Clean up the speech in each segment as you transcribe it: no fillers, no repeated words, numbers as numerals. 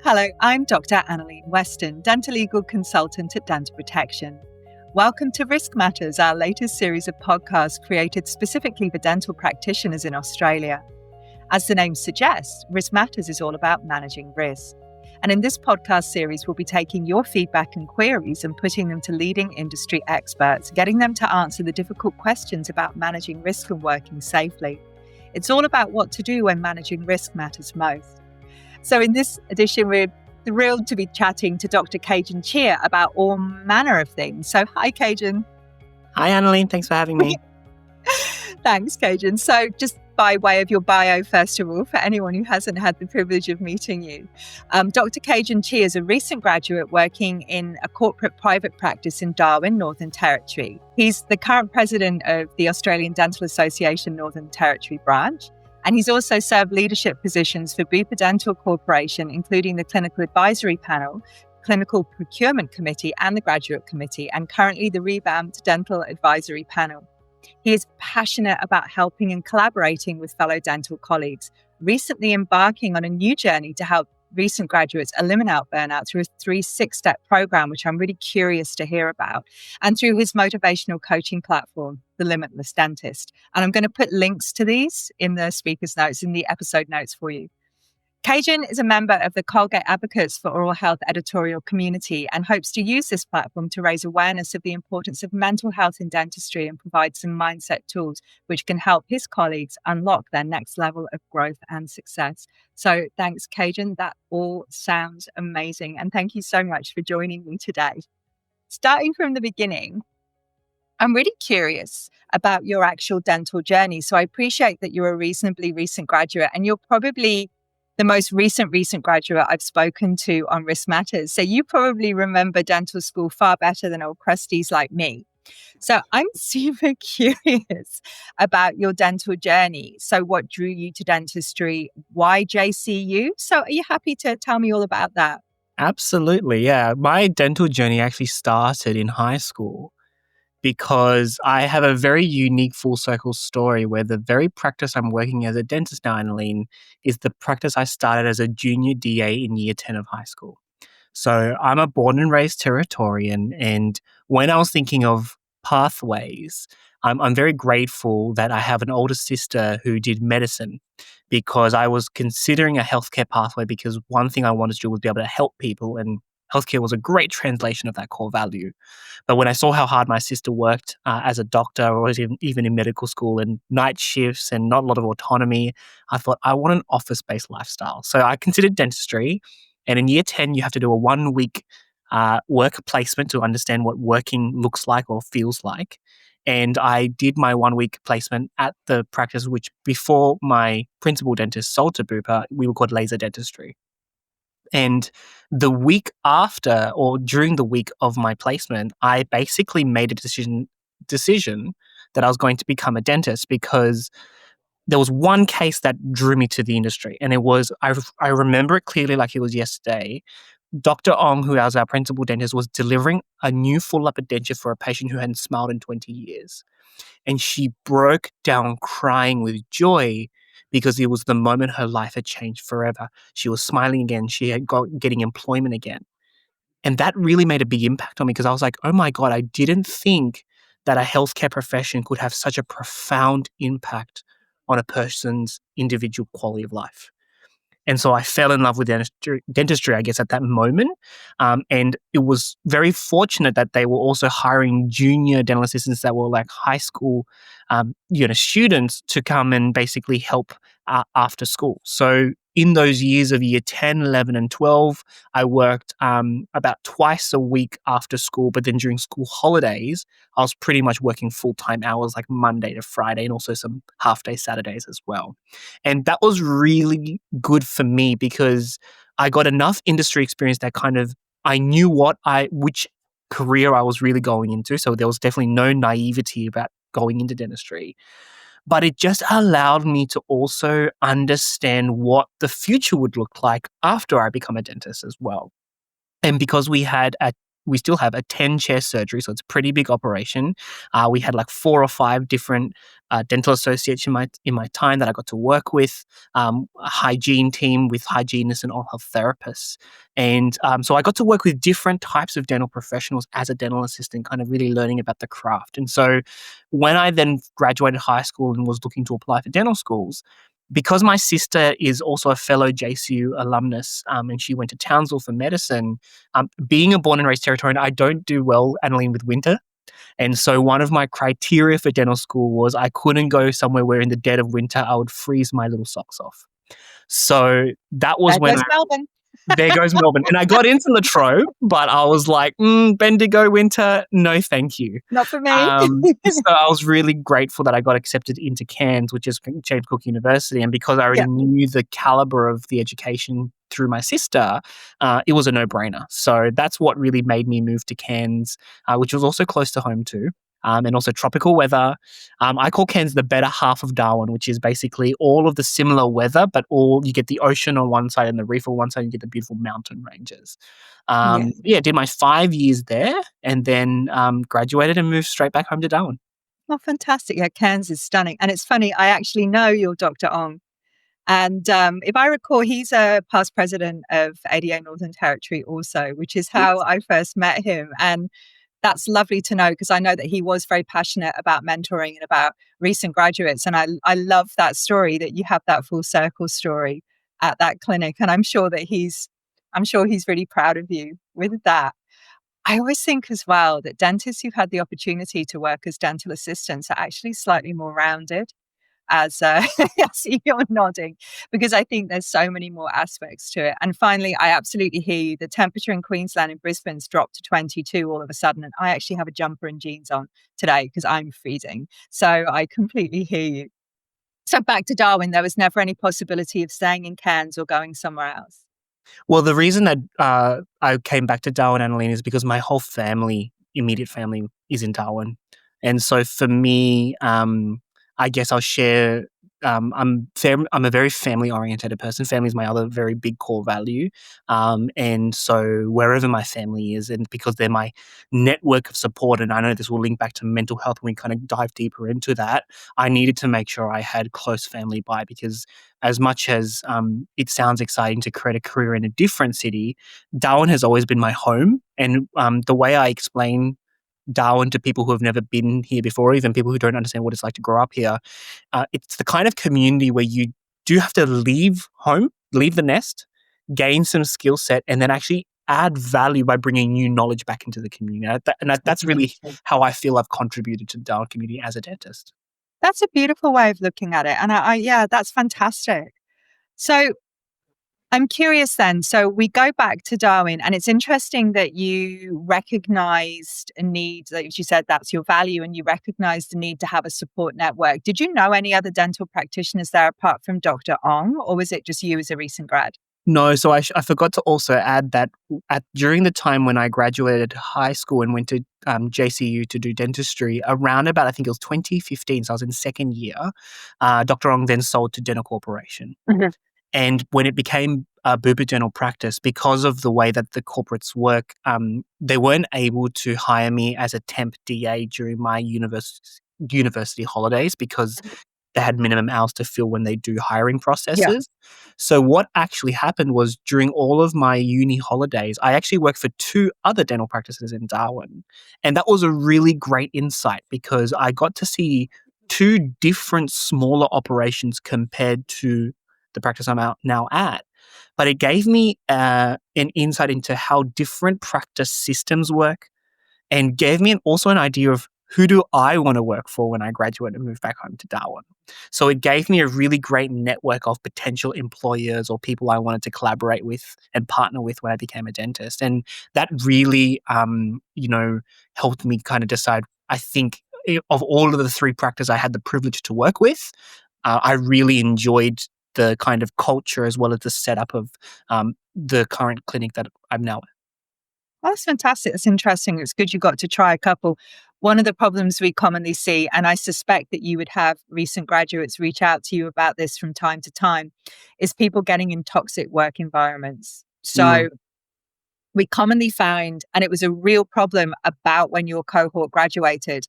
Hello, I'm Dr Annalene Weston, dentolegal consultant at Dental Protection. Welcome to RiskMatters, our latest series of podcasts created specifically for dental practitioners in Australia. As the name suggests, RiskMatters is all about managing risk. And in this podcast series, we'll be taking your feedback and queries and putting them to leading industry experts, getting them to answer the difficult questions about managing risk and working safely. It's all about what to do when managing risk matters most. So in this edition, we're thrilled to be chatting to Dr Kaejenn Tchia about all manner of things. So hi, Kaejenn. Hi, Annalene. Thanks for having me. Thanks, Kaejenn. So just by way of your bio, first of all, for anyone who hasn't had the privilege of meeting you, Dr Kaejenn Tchia is a recent graduate working in a corporate private practice in Darwin, Northern Territory. He's the current president of the Australian Dental Association Northern Territory branch. And he's also served leadership positions for Bupa Dental Corporation, including the Clinical Advisory Panel, Clinical Procurement Committee, and the Graduate Committee, and currently the revamped Dental Advisory Panel. He is passionate about helping and collaborating with fellow dental colleagues, recently embarking on a new journey to help recent graduates eliminate burnout through a 3-6-step program, which I'm really curious to hear about, and through his motivational coaching platform, the Limitless Dentist. And I'm going to put links to these in the speaker's notes, in the episode notes for you. Kaejenn is a member of the Colgate Advocates for Oral Health editorial community and hopes to use this platform to raise awareness of the importance of mental health in dentistry and provide some mindset tools which can help his colleagues unlock their next level of growth and success. So thanks, Kaejenn. That all sounds amazing. And thank you so much for joining me today. Starting from the beginning, I'm really curious about your actual dental journey. So I appreciate that you're a reasonably recent graduate and you're probably the most recent graduate I've spoken to on RiskMatters. So you probably remember dental school far better than old crusties like me. So I'm super curious about your dental journey. So what drew you to dentistry? Why JCU? So are you happy to tell me all about that? Absolutely, yeah. My dental journey actually started in high school because I have a very unique full circle story where the very practice I'm working as a dentist now, Annalene, is the practice I started as a junior DA in year 10 of high school. So I'm a born and raised Territorian, and when I was thinking of pathways, I'm very grateful that I have an older sister who did medicine because I was considering a healthcare pathway because one thing I wanted to do was be able to help people, and healthcare was a great translation of that core value. But when I saw how hard my sister worked as a doctor or even in medical school and night shifts and not a lot of autonomy, I thought I want an office-based lifestyle. So I considered dentistry. And in year 10, you have to do a 1-week work placement to understand what working looks like or feels like. And I did my 1-week placement at the practice, which before my principal dentist sold to Bupa, we were called laser dentistry. And the week after or during the week of my placement, I basically made a decision that I was going to become a dentist because there was one case that drew me to the industry. And it was, I remember it clearly like it was yesterday. Dr. Ong, who was our principal dentist, was delivering a new full upper denture for a patient who hadn't smiled in 20 years. And she broke down crying with joy because it was the moment her life had changed forever. She was smiling again. She had getting employment again. And that really made a big impact on me because I was like, oh my God, I didn't think that a healthcare profession could have such a profound impact on a person's individual quality of life. And so I fell in love with dentistry, I guess, at that moment. And it was very fortunate that they were also hiring junior dental assistants that were like high school students to come and basically help after school. So in those years of year 10, 11, and 12, I worked about twice a week after school. But then during school holidays, I was pretty much working full-time hours like Monday to Friday and also some half-day Saturdays as well. And that was really good for me because I got enough industry experience that kind of I knew which career I was really going into. So there was definitely no naivety about going into dentistry. But it just allowed me to also understand what the future would look like after I become a dentist as well. And because we had a we still have a 10-chair surgery, so it's a pretty big operation. We had like 4 or 5 different dental associates in my time that I got to work with, a hygiene team with hygienists and oral health therapists. And so I got to work with different types of dental professionals as a dental assistant, kind of really learning about the craft. And so when I then graduated high school and was looking to apply for dental schools, because my sister is also a fellow JCU alumnus, and she went to Townsville for medicine, being a born and raised Territorian, I don't do well, Annalene, with winter. And so one of my criteria for dental school was I couldn't go somewhere where in the dead of winter I would freeze my little socks off. So that was There when goes Melbourne. there goes Melbourne. And I got into La Trobe, but I was like, Bendigo winter, no thank you. Not for me. So I was really grateful that I got accepted into Cairns, which is James Cook University. And because I already Yeah. knew the caliber of the education through my sister, it was a no-brainer. So that's what really made me move to Cairns, which was also close to home too. And also tropical weather. I call Cairns the better half of Darwin, which is basically all of the similar weather, but you get the ocean on one side and the reef on one side, and you get the beautiful mountain ranges. Yeah. Did my 5 years there and then graduated and moved straight back home to Darwin. Oh, fantastic. Yeah, Cairns is stunning. And it's funny, I actually know your Dr. Ong. And if I recall, he's a past president of ADA Northern Territory also, which is how I first met him. And that's lovely to know because I know that he was very passionate about mentoring and about recent graduates. And I love that story that you have that full circle story at that clinic. And I'm sure he's really proud of you with that. I always think as well that dentists who've had the opportunity to work as dental assistants are actually slightly more rounded as I see you're nodding, because I think there's so many more aspects to it. And finally, I absolutely hear you. The temperature in Queensland and Brisbane's dropped to 22 all of a sudden. And I actually have a jumper and jeans on today because I'm freezing. So I completely hear you. So back to Darwin, there was never any possibility of staying in Cairns or going somewhere else. Well, the reason that I came back to Darwin, Annalene, is because my whole family, immediate family, is in Darwin. And so for me, I guess I'll share. I'm a very family oriented person. Family is my other very big core value, and so wherever my family is, and because they're my network of support, and I know this will link back to mental health when we kind of dive deeper into that. I needed to make sure I had close family by, because as much as it sounds exciting to create a career in a different city, Darwin has always been my home, and the way I explain Darwin to people who have never been here before, even people who don't understand what it's like to grow up here. It's the kind of community where you do have to leave home, leave the nest, gain some skill set, and then actually add value by bringing new knowledge back into the community. That's really how I feel I've contributed to the Darwin community as a dentist. That's a beautiful way of looking at it. And yeah, that's fantastic. So I'm curious then. So we go back to Darwin, and it's interesting that you recognized a need, that you said that's your value, and you recognized the need to have a support network. Did you know any other dental practitioners there apart from Dr. Ong, or was it just you as a recent grad? No, so I forgot to also add that during the time when I graduated high school and went to JCU to do dentistry, around about, I think it was 2015, so I was in second year, Dr. Ong then sold to Dental Corporation. Mhm. And when it became a Bupa Dental practice, because of the way that the corporates work, they weren't able to hire me as a temp DA during my university holidays because they had minimum hours to fill when they do hiring Yeah. processes. So what actually happened was during all of my uni holidays, I actually worked for 2 other dental practices in Darwin. And that was a really great insight because I got to see 2 different smaller operations compared to the practice I'm out now at. But it gave me an insight into how different practice systems work, and gave me also an idea of who do I want to work for when I graduate and move back home to Darwin. So it gave me a really great network of potential employers or people I wanted to collaborate with and partner with when I became a dentist. And that really, helped me kind of decide, I think, of all of the 3 practices I had the privilege to work with, I really enjoyed the kind of culture as well as the setup of the current clinic that I'm now at. Oh, that's fantastic. That's interesting. It's good you got to try a couple. One of the problems we commonly see, and I suspect that you would have recent graduates reach out to you about this from time to time, is people getting in toxic work environments. Mm. So we commonly found, and it was a real problem about when your cohort graduated,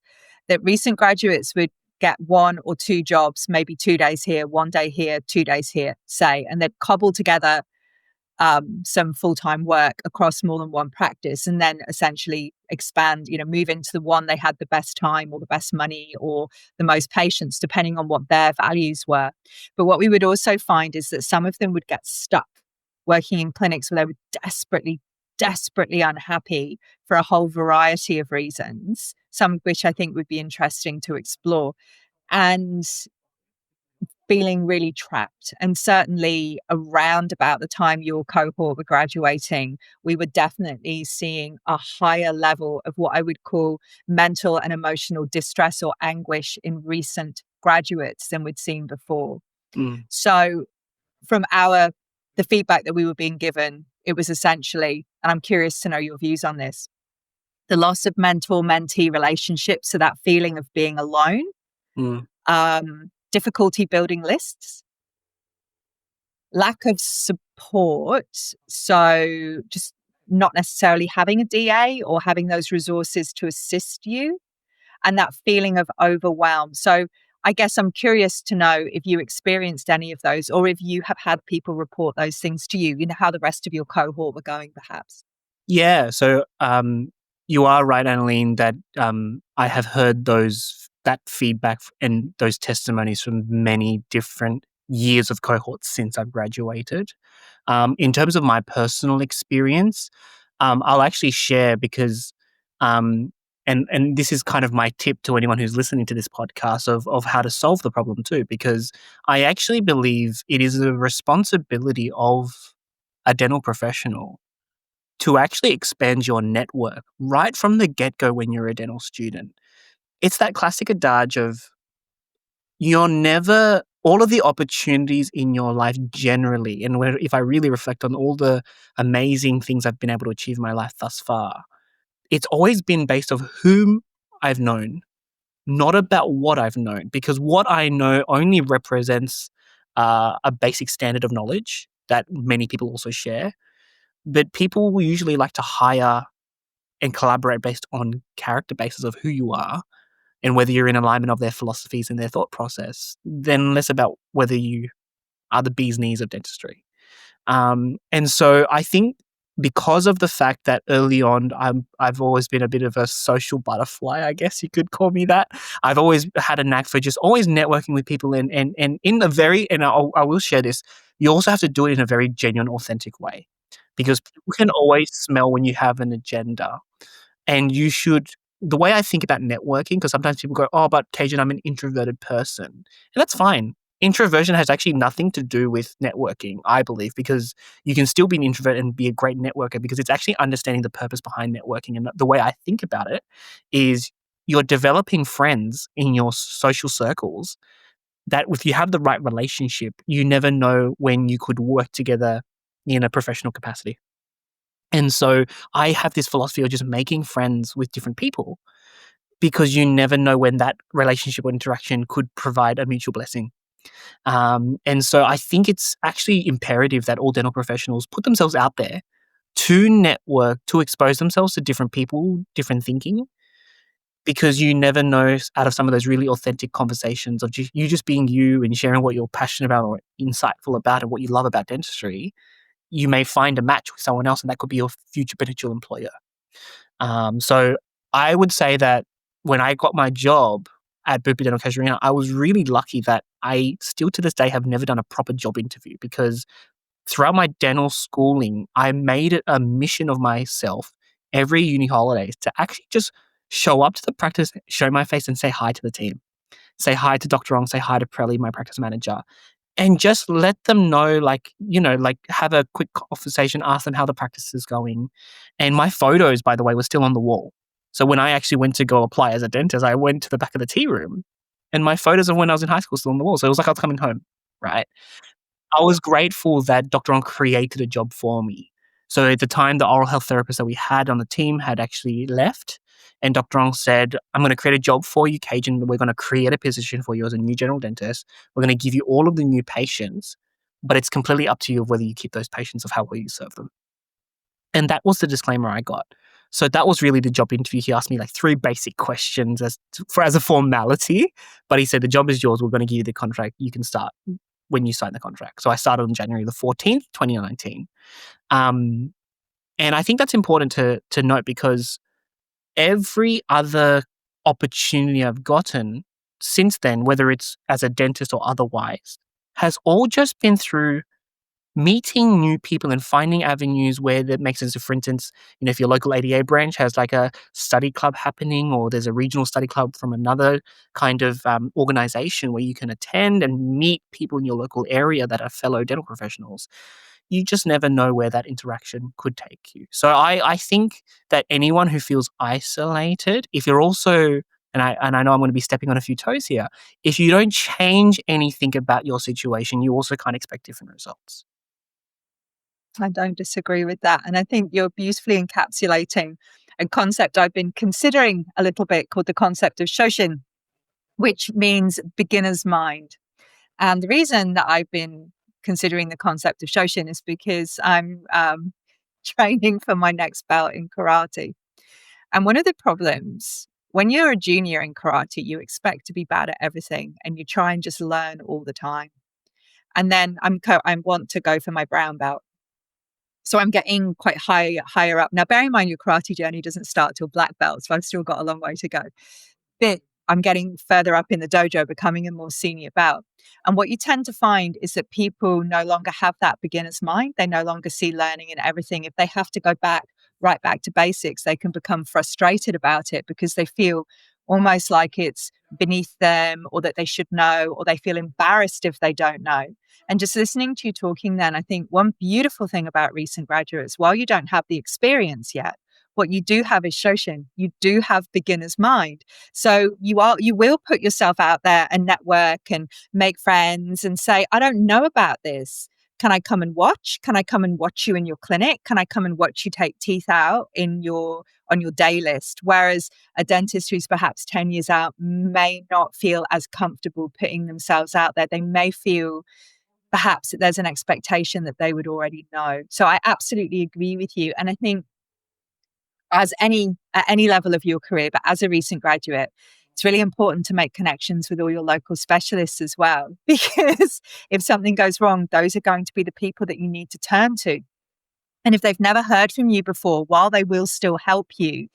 that recent graduates would get 1 or 2 jobs, maybe 2 days here, 1 day here, 2 days here, say, and they'd cobble together some full-time work across more than one practice, and then essentially expand, move into the one they had the best time or the best money or the most patients, depending on what their values were. But what we would also find is that some of them would get stuck working in clinics where they were desperately unhappy for a whole variety of reasons, some of which I think would be interesting to explore, and feeling really trapped. And certainly around about the time your cohort were graduating, we were definitely seeing a higher level of what I would call mental and emotional distress or anguish in recent graduates than we'd seen before. So from the feedback that we were being given, it was essentially, and I'm curious to know your views on this, the loss of mentor-mentee relationships, so that feeling of being alone, difficulty building lists, lack of support, so just not necessarily having a DA or having those resources to assist you, and that feeling of overwhelm. So I guess I'm curious to know if you experienced any of those, or if you have had people report those things to you, how the rest of your cohort were going, perhaps. Yeah, so you are right, Annalene, that I have heard that feedback and those testimonies from many different years of cohorts since I've graduated. In terms of my personal experience, I'll actually share because, and this is kind of my tip to anyone who's listening to this podcast of how to solve the problem too, because I actually believe it is a responsibility of a dental professional to actually expand your network right from the get-go when you're a dental student. It's that classic adage of all of the opportunities in your life generally, and if I really reflect on all the amazing things I've been able to achieve in my life thus far, it's always been based on whom I've known, not about what I've known, because what I know only represents a basic standard of knowledge that many people also share. But people will usually like to hire and collaborate based on character basis of who you are and whether you're in alignment of their philosophies and their thought process, then less about whether you are the bee's knees of dentistry. And so I think because of the fact that early on I've always been a bit of a social butterfly, I guess you could call me that. I've always had a knack for just always networking with people and in a very, and I will share this, you also have to do it in a very genuine, authentic way because people can always smell when you have an agenda. And the way I think about networking, because sometimes people go, oh, but Kaejenn, I'm an introverted person. And that's fine. Introversion has actually nothing to do with networking, I believe, because you can still be an introvert and be a great networker because it's actually understanding the purpose behind networking. And the way I think about it is you're developing friends in your social circles that if you have the right relationship, you never know when you could work together in a professional capacity. And so I have this philosophy of just making friends with different people because you never know when that relationship or interaction could provide a mutual blessing. And so I think it's actually imperative that all dental professionals put themselves out there to network, to expose themselves to different people, different thinking, because you never know out of some of those really authentic conversations of you just being you and sharing what you're passionate about or insightful about and what you love about dentistry, you may find a match with someone else and that could be your future potential employer. So I would say that when I got my job at Bupa Dental Casuarina, I was really lucky that I still to this day have never done a proper job interview because throughout my dental schooling, I made it a mission of myself every uni holidays to actually just show up to the practice, show my face and say hi to the team. Say hi to Dr. Ong, say hi to Prelly, my practice manager. And just let them know, have a quick conversation, ask them how the practice is going. And my photos, by the way, were still on the wall. So when I actually went to go apply as a dentist, I went to the back of the tea room and my photos of when I was in high school were still on the wall. So it was like I was coming home, right? I was grateful that Dr. Ong created a job for me. So at the time, the oral health therapist that we had on the team had actually left. And Dr. Ong said, I'm going to create a job for you, Kaejenn. We're going to create a position for you as a new general dentist. We're going to give you all of the new patients, but it's completely up to you of whether you keep those patients of how well you serve them. And that was the disclaimer I got. So that was really the job interview. He asked me like 3 basic questions as a formality, but he said, the job is yours. We're going to give you the contract. You can start when you sign the contract. So I started on January the 14th, 2019. And I think that's important to note, because every other opportunity I've gotten since then, whether it's as a dentist or otherwise, has all just been through meeting new people and finding avenues where that makes sense. So for instance, if your local ADA branch has like a study club happening, or there's a regional study club from another kind of organization where you can attend and meet people in your local area that are fellow dental professionals, you just never know where that interaction could take you. So I think that anyone who feels isolated, if you're also, and I know I'm going to be stepping on a few toes here, if you don't change anything about your situation, you also can't expect different results. I don't disagree with that. And I think you're beautifully encapsulating a concept I've been considering a little bit, called the concept of Shoshin, which means beginner's mind. And the reason that I've been considering the concept of Shoshin is because I'm training for my next belt in karate. And one of the problems when you're a junior in karate, you expect to be bad at everything and you try and just learn all the time. And then I want to go for my brown belt. So I'm getting quite higher up. Now, bear in mind, your karate journey doesn't start till black belt, so I've still got a long way to go. But I'm getting further up in the dojo, becoming a more senior belt. And what you tend to find is that people no longer have that beginner's mind. They no longer see learning in everything. If they have to go right back to basics, they can become frustrated about it because they feel almost like it's beneath them, or that they should know, or they feel embarrassed if they don't know. And just listening to you talking then, I think one beautiful thing about recent graduates, while you don't have the experience yet, what you do have is Shoshin. You do have beginner's mind. So you will put yourself out there and network and make friends and say, I don't know about this. Can I come and watch? Can I come and watch you in your clinic? Can I come and watch you take teeth out on your day list? Whereas a dentist who's perhaps 10 years out may not feel as comfortable putting themselves out there. They may feel perhaps that there's an expectation that they would already know. So I absolutely agree with you. And I think at any level of your career, but as a recent graduate, it's really important to make connections with all your local specialists as well, because if something goes wrong, those are going to be the people that you need to turn to. And if they've never heard from you before, while they will still help you,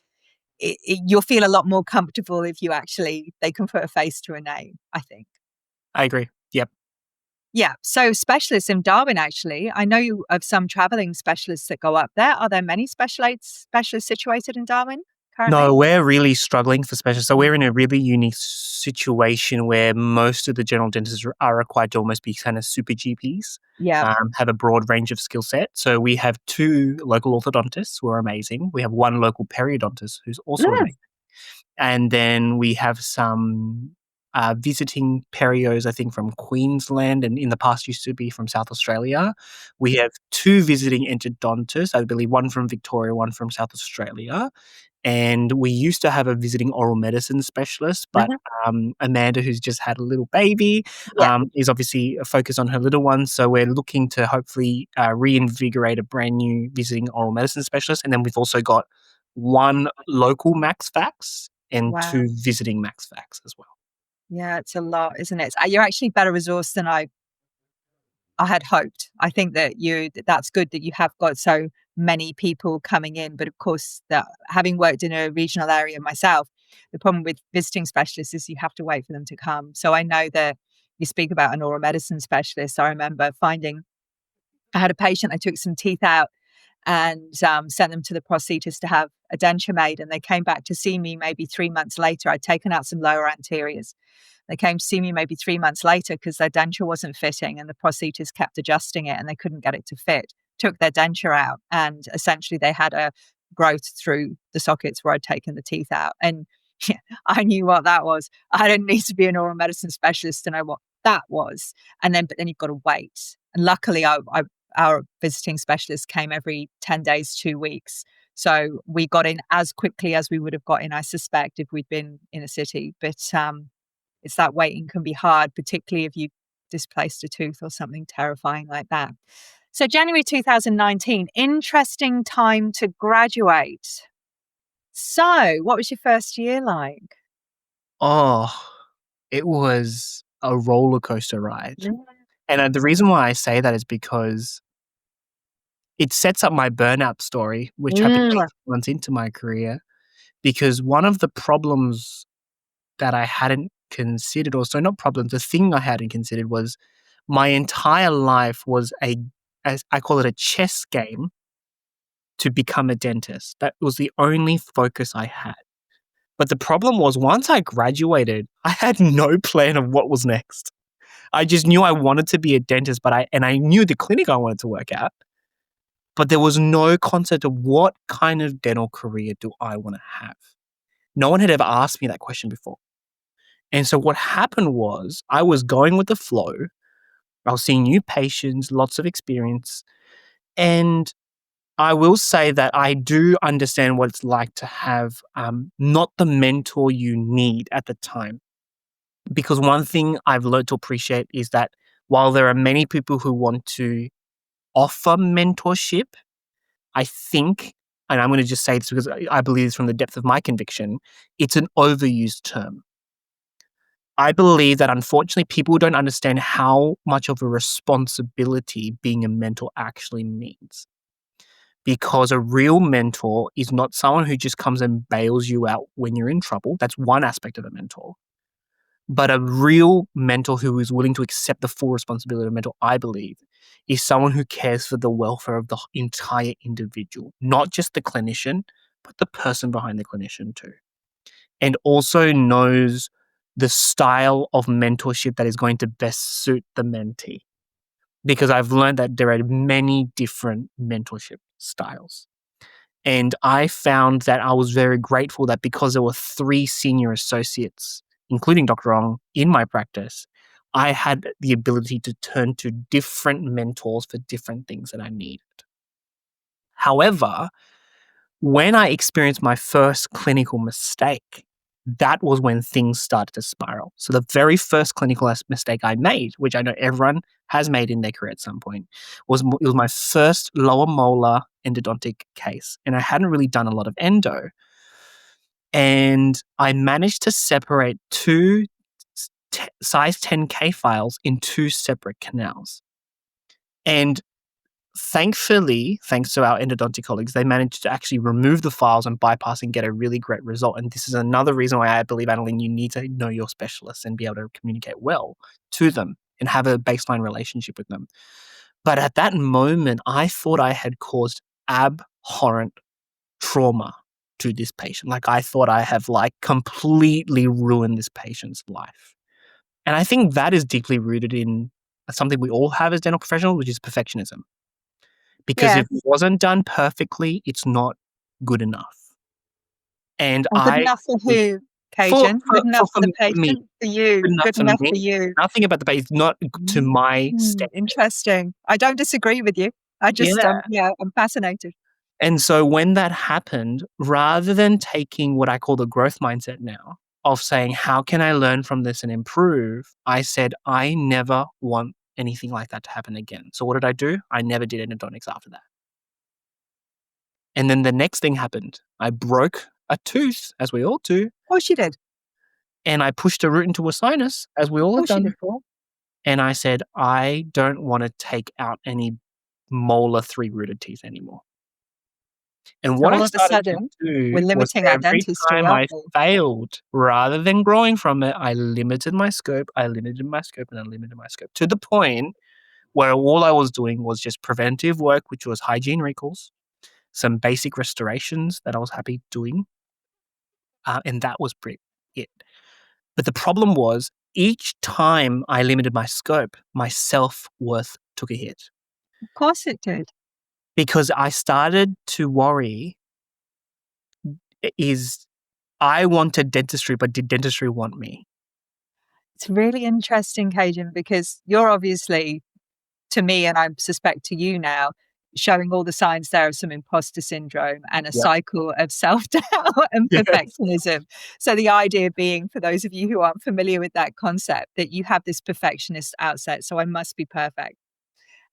you'll feel a lot more comfortable if they can put a face to a name, I think. I agree. Yep. Yeah. So specialists in Darwin, actually, I know you of some traveling specialists that go up there. Are there many specialists situated in Darwin currently? No, we're really struggling for specialists. So Mm. we're in a really unique situation where most of the general dentists are required to almost be kind of super GPs, Yeah. have a broad range of skill set. So we have 2 local orthodontists who are amazing. We have 1 local periodontist who's also Mm. amazing. And then we have some visiting perios, I think, from Queensland, and in the past used to be from South Australia. We have 2 visiting endodontists, I believe 1 from Victoria, 1 from South Australia. And we used to have a visiting oral medicine specialist, but Mhm. Amanda, who's just had a little baby, Yeah. is obviously focused on her little one. So we're looking to hopefully reinvigorate a brand new visiting oral medicine specialist. And then we've also got 1 local Max Fax and Wow. 2 visiting Max Fax as well. Yeah, it's a lot, isn't it? You're actually better resourced than I had hoped. I think that that's good that you have got so many people coming in. But of course, that having worked in a regional area myself, the problem with visiting specialists is you have to wait for them to come. So I know that you speak about an oral medicine specialist. I remember I had a patient, I took some teeth out and sent them to the prosthetist to have a denture made. And they came back to see me maybe 3 months later. I'd taken out some lower anteriors. They came to see me maybe 3 months later because their denture wasn't fitting and the prosthetist kept adjusting it and they couldn't get it to fit. Took their denture out and essentially they had a growth through the sockets where I'd taken the teeth out. And yeah, I knew what that was. I didn't need to be an oral medicine specialist to know what that was. But then you've got to wait. And luckily, our visiting specialist came every 10 days, 2 weeks. So we got in as quickly as we would have got in, I suspect, if we'd been in a city. But it's that waiting can be hard, particularly if you displaced a tooth or something terrifying like that. So January 2019, interesting time to graduate. So what was your first year like? Oh, it was a roller coaster ride. And the reason why I say that is because it sets up my burnout story, which happened Mm. 18 months into my career. Because one of the problems that I hadn't considered, or so not problems, the thing I hadn't considered was my entire life was as I call it, a chess game to become a dentist. That was the only focus I had. But the problem was once I graduated, I had no plan of what was next. I just knew I wanted to be a dentist, I knew the clinic I wanted to work at, but there was no concept of what kind of dental career do I want to have. No one had ever asked me that question before. And so what happened was I was going with the flow. I was seeing new patients, lots of experience. And I will say that I do understand what it's like to have not the mentor you need at the time. Because one thing I've learned to appreciate is that while there are many people who want to offer mentorship, I think, and I'm going to just say this because I believe this from the depth of my conviction, it's an overused term. I believe that unfortunately people don't understand how much of a responsibility being a mentor actually means. Because a real mentor is not someone who just comes and bails you out when you're in trouble. That's one aspect of a mentor. But a real mentor who is willing to accept the full responsibility of a mentor, I believe, is someone who cares for the welfare of the entire individual, not just the clinician, but the person behind the clinician too. And also knows the style of mentorship that is going to best suit the mentee. Because I've learned that there are many different mentorship styles. And I found that I was very grateful that because there were 3 senior associates, including Dr. Ong, in my practice, I had the ability to turn to different mentors for different things that I needed. However, when I experienced my first clinical mistake, that was when things started to spiral. So the very first clinical mistake I made, which I know everyone has made in their career at some point, was my first lower molar endodontic case. And I hadn't really done a lot of endo. And I managed to separate 2 size 10K files in 2 separate canals. And thankfully, thanks to our endodontic colleagues, they managed to actually remove the files and bypass and get a really great result. And this is another reason why I believe, Annalene, you need to know your specialists and be able to communicate well to them and have a baseline relationship with them. But at that moment, I thought I had caused abhorrent trauma to this patient. Like I thought I have completely ruined this patient's life. And I think that is deeply rooted in something we all have as dental professionals, which is perfectionism. Because Yeah. if it wasn't done perfectly, it's not good enough. And And good enough for who, Kaejenn? Good enough for the for me, patient? For you? good enough Good for enough me. for you? Nothing about the base, not to my standard. Interesting. I don't disagree with you. I just, Yeah. I'm fascinated. And so when that happened, rather than taking what I call the growth mindset now of saying, how can I learn from this and improve? I said, I never want anything like that to happen again. So what did I do? I never did endodontics after that. And then the next thing happened. I broke a tooth, as we all do, Of course you did. and I pushed a root into a sinus, as we all Of have course you done did. before. And I said, I don't want to take out any molar 3-rooted teeth anymore. And So what I all of a started to sudden, we're do was limiting our every dentistry, time aren't I we? failed, rather than growing from it, I limited my scope, I limited my scope, and I limited my scope to the point where all I was doing was just preventive work, which was hygiene recalls, some basic restorations that I was happy doing, and that was pretty it. But the problem was each time I limited my scope, my self-worth took a hit Of course it did. because I started to worry is I wanted dentistry, but did dentistry want me? It's really interesting, Kaejenn, because you're obviously, to me, and I suspect to you now, showing all the signs there of some imposter syndrome and a Yep. cycle of self-doubt and Yes. perfectionism. So the idea being, for those of you who aren't familiar with that concept, that you have this perfectionist outset, so I must be perfect.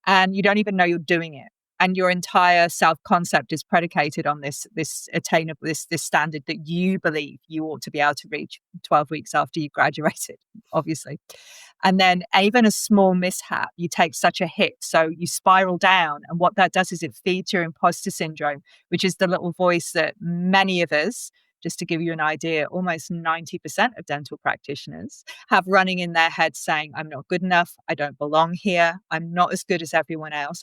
and you don't even know you're doing it. And your entire self-concept is predicated on this attainable, this standard that you believe you ought to be able to reach 12 weeks after you graduated, obviously. And then even a small mishap, you take such a hit. So you spiral down. And what that does is it feeds your imposter syndrome, which is the little voice that many of us, just to give you an idea, almost 90% of dental practitioners have running in their head saying, I'm not good enough. I don't belong here. I'm not as good as everyone else.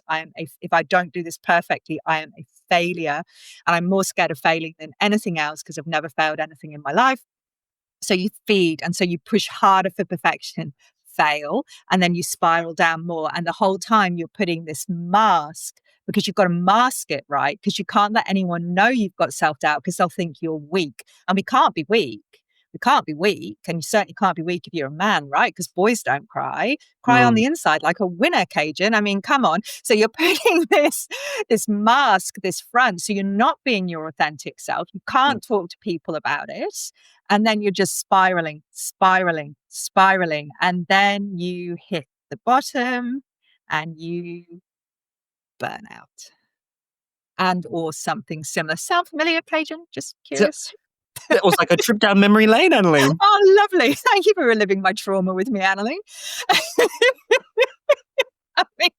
If I don't do this perfectly, I am a failure. And I'm more scared of failing than anything else because I've never failed anything in my life. So you feed, and so you push harder for perfection, fail, and then you spiral down more. And the whole time you're putting this mask, because you've got to mask it, right? Because you can't let anyone know you've got self-doubt because they'll think you're weak. And we can't be weak. We can't be weak. And you certainly can't be weak if you're a man, right? Because boys don't cry. Cry on Mm, the inside like a winner, Kaejenn. I mean, come on. So you're putting this mask, this front. So you're not being your authentic self. You mm, can't talk to people about it. And then you're just spiraling, spiraling, spiraling. And then you hit the bottom and you burn out and or something similar. Sound familiar, Kaejenn? Just That curious. that was like a trip down memory lane, Annalene. Oh, lovely. Thank you for reliving my trauma with me, Annalene. I mean,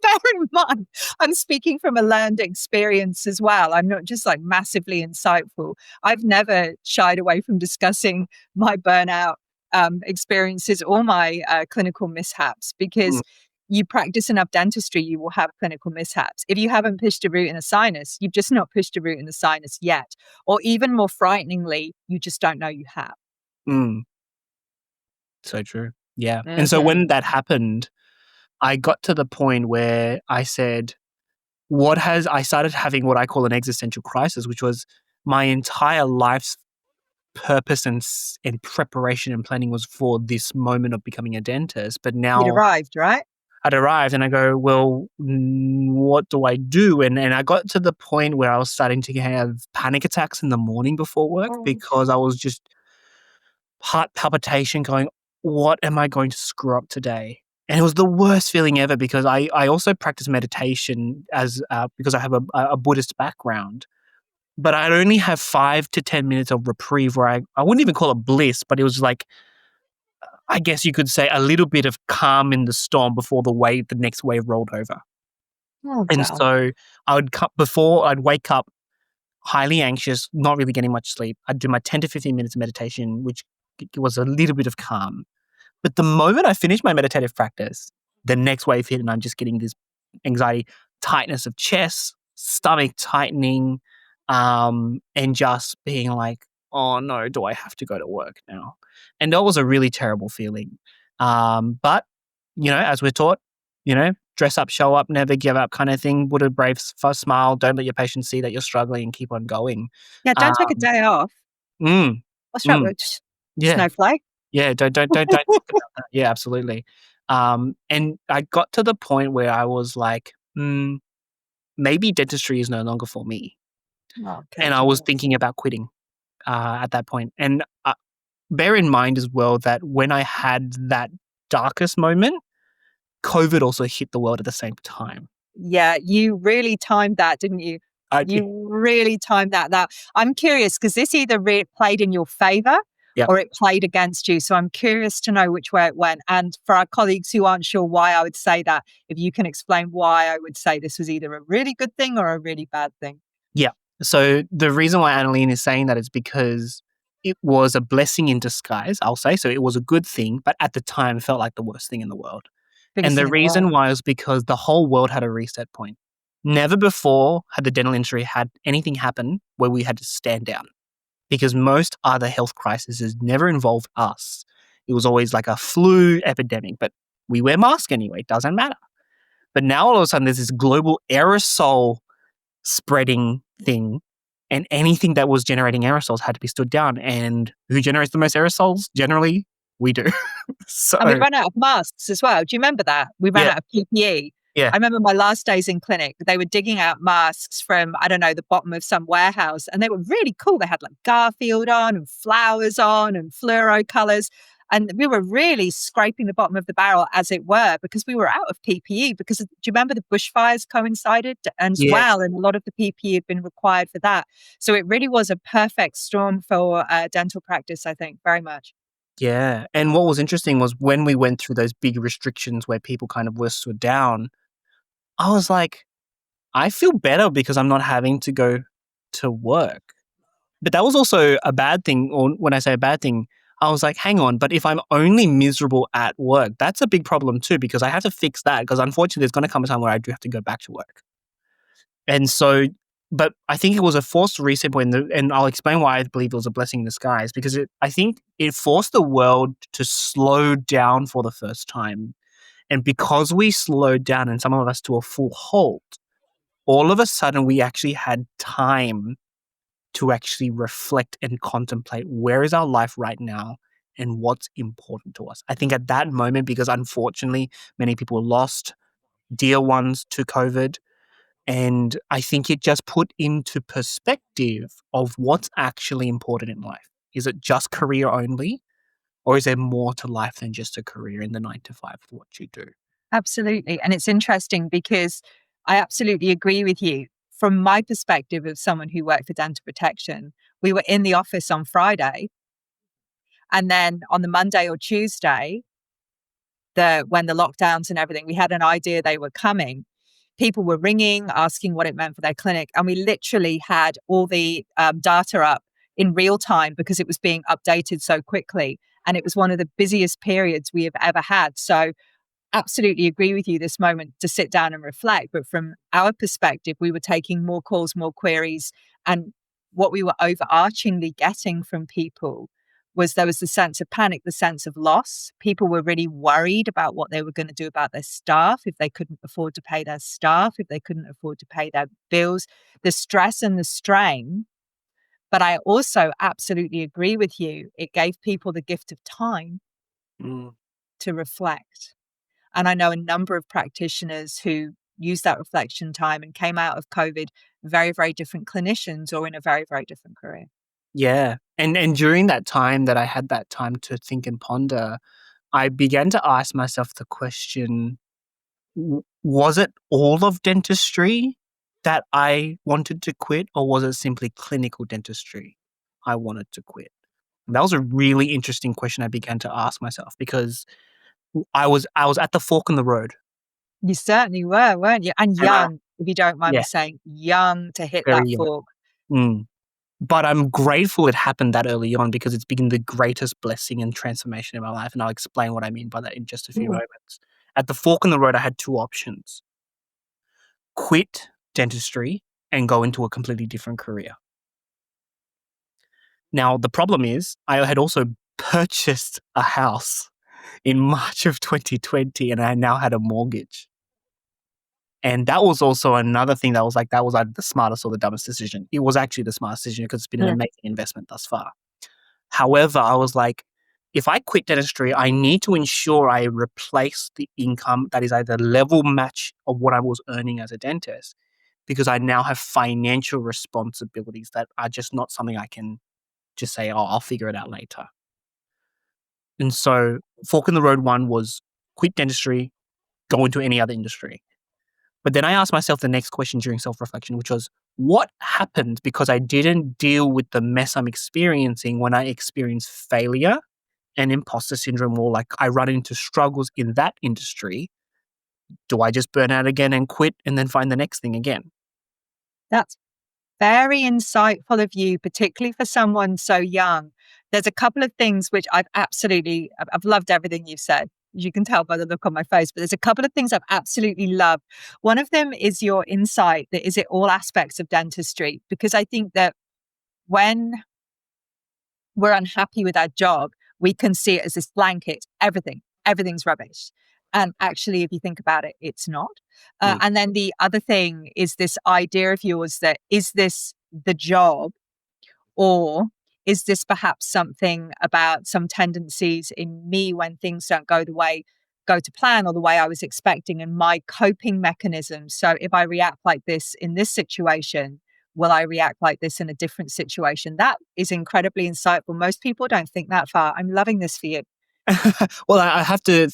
bear in mind, I'm speaking from a learned experience as well. I'm not just like massively insightful. I've never shied away from discussing my burnout experiences or my clinical mishaps Mm, because you practice enough dentistry, you will have clinical mishaps. If you haven't pushed a root in a sinus, you've just not pushed a root in the sinus yet. Or even more frighteningly, you just don't know you have. mm. So true. Yeah. And so Hmm. when that happened, I got to the point where I said, I started having what I call an existential crisis, which was my entire life's purpose and preparation and planning was for this moment of becoming a dentist. But You'd now arrived, right? I'd arrived and I go, well, what do I do? And I got to the point where I was starting to have panic attacks in the morning before work Oh, because I was just heart palpitation going, what am I going to screw up today? And it was the worst feeling ever because I also practice meditation because I have a Buddhist background. But I'd only have 5 to 10 minutes of reprieve where I wouldn't even call it bliss, but it was like, I guess you could say a little bit of calm in the storm before the next wave rolled over. oh, And well. so before I'd wake up highly anxious, not really getting much sleep. I'd do my 10 to 15 minutes of meditation, which was a little bit of calm. But the moment I finished my meditative practice, the next wave hit and I'm just getting this anxiety, tightness of chest, stomach tightening, and just being like, oh no, do I have to go to work now? And that was a really terrible feeling. But, as we're taught, dress up, show up, never give up kind of thing. Put a brave smile. Don't let your patients see that you're struggling and keep on going. Yeah, don't take a Um, day off. mm, What's wrong mm, with yeah. snowflake? Yeah, don't think about that. Yeah, absolutely. And I got to the point where I was like, maybe dentistry is no longer for me. Oh, And I Kaejenn, was yes. thinking about quitting at that point. And bear in mind as well that when I had that darkest moment, COVID also hit the world at the same time. Yeah, you really timed that, didn't you? I did. You really timed that. Now, I'm curious because this either played in your favor Yep. or it played against you. So I'm curious to know which way it went. And for our colleagues who aren't sure why I would say that, if you can explain why I would say this was either a really good thing or a really bad thing. Yeah. So the reason why Annalene is saying that is because it was a blessing in disguise, I'll say. So it was a good thing, but at the time it felt like the worst thing in the world. Biggest And thing the in the world. reason why is because the whole world had a reset point. Never before had the dental industry had anything happen where we had to stand down because most other health crises never involved us. It was always like a flu epidemic, but we wear masks anyway. Doesn't matter. But now all of a sudden there's this global aerosol spreading thing and anything that was generating aerosols had to be stood down. And who generates the most aerosols? Generally, we do. So, And we ran out of masks as well. Do you remember that? We ran yeah, out of PPE. yeah. I remember my last days in clinic, they were digging out masks from, I don't know, the bottom of some warehouse. And they were really cool. They had like Garfield on and flowers on and fluoro colors. And we were really scraping the bottom of the barrel, as it were, because we were out of PPE. Because do you remember the bushfires coincided as Yeah. well? And a lot of the PPE had been required for that. So it really was a perfect storm for dental practice, I think, very much. Yeah. And what was interesting was when we went through those big restrictions where people kind of were stood down, I was like, I feel better because I'm not having to go to work. But that was also a bad thing. Or when I say a bad thing, I was like, hang on, but if I'm only miserable at work, that's a big problem too, because I have to fix that. Because unfortunately, there's going to come a time where I do have to go back to work. And so, but I think it was a forced reset point. And I'll explain why I believe it was a blessing in disguise, because I think it forced the world to slow down for the first time. And because we slowed down and some of us to a full halt, all of a sudden we actually had time to actually reflect and contemplate where is our life right now and what's important to us. I think at that moment, because unfortunately many people lost dear ones to COVID, and I think it just put into perspective of what's actually important in life. Is it just career only? Or is there more to life than just a career in the 9 to 5 of what you do? Absolutely. And it's interesting because I absolutely agree with you. From my perspective of someone who worked for dental protection, we were in the office on Friday. And then on the Monday or Tuesday, when the lockdowns and everything, we had an idea they were coming. People were ringing, asking what it meant for their clinic. And we literally had all the data up in real time because it was being updated so quickly. And it was one of the busiest periods we have ever had. So absolutely agree with you this moment to sit down and reflect. But from our perspective, we were taking more calls, more queries. And what we were overarchingly getting from people was there was the sense of panic, the sense of loss. People were really worried about what they were going to do about their staff, if they couldn't afford to pay their staff, if they couldn't afford to pay their bills, the stress and the strain. But I also absolutely agree with you. It gave people the gift of time Mm. to reflect. And I know a number of practitioners who used that reflection time and came out of COVID very, very different clinicians or in a very, very different career. Yeah. And during that time that I had that time to think and ponder, I began to ask myself the question, was it all of dentistry that I wanted to quit, or was it simply clinical dentistry I wanted to quit? And that was a really interesting question I began to ask myself, because I was at the fork in the road. You certainly were, weren't you? And And young, if you don't mind me yeah, saying, young to hit very that young. fork. Mm. But I'm grateful it happened that early on, because it's been the greatest blessing and transformation in my life, and I'll explain what I mean by that in just a few moments. At the fork in the road, I had two options: quit dentistry and go into a completely different career. Now, the problem is I had also purchased a house in March of 2020, and I now had a mortgage. And that was also another thing that was like, that was either the smartest or the dumbest decision. It was actually the smartest decision because it's been an Yeah. amazing investment thus far. However, I was like, if I quit dentistry, I need to ensure I replace the income that is either level match of what I was earning as a dentist, because I now have financial responsibilities that are just not something I can just say, oh, I'll figure it out later. And so fork in the road one was quit dentistry, go into any other industry. But then I asked myself the next question during self-reflection, which was, what happened because I didn't deal with the mess I'm experiencing when I experience failure and imposter syndrome, or like I run into struggles in that industry? Do I just burn out again and quit and then find the next thing again? That's very insightful of you, particularly for someone so young. There's a couple of things which I've loved everything you've said. You can tell by the look on my face, but there's a couple of things I've absolutely loved. One of them is your insight that is it all aspects of dentistry, because I think that when we're unhappy with our job, we can see it as this blanket, everything's rubbish. And actually, if you think about it, it's not. Mm. And then the other thing is this idea of yours that is this the job, or is this perhaps something about some tendencies in me when things don't go to plan or the way I was expecting, and my coping mechanisms? So if I react like this in this situation, will I react like this in a different situation? That is incredibly insightful. Most people don't think that far. I'm loving this for you. Well, I have to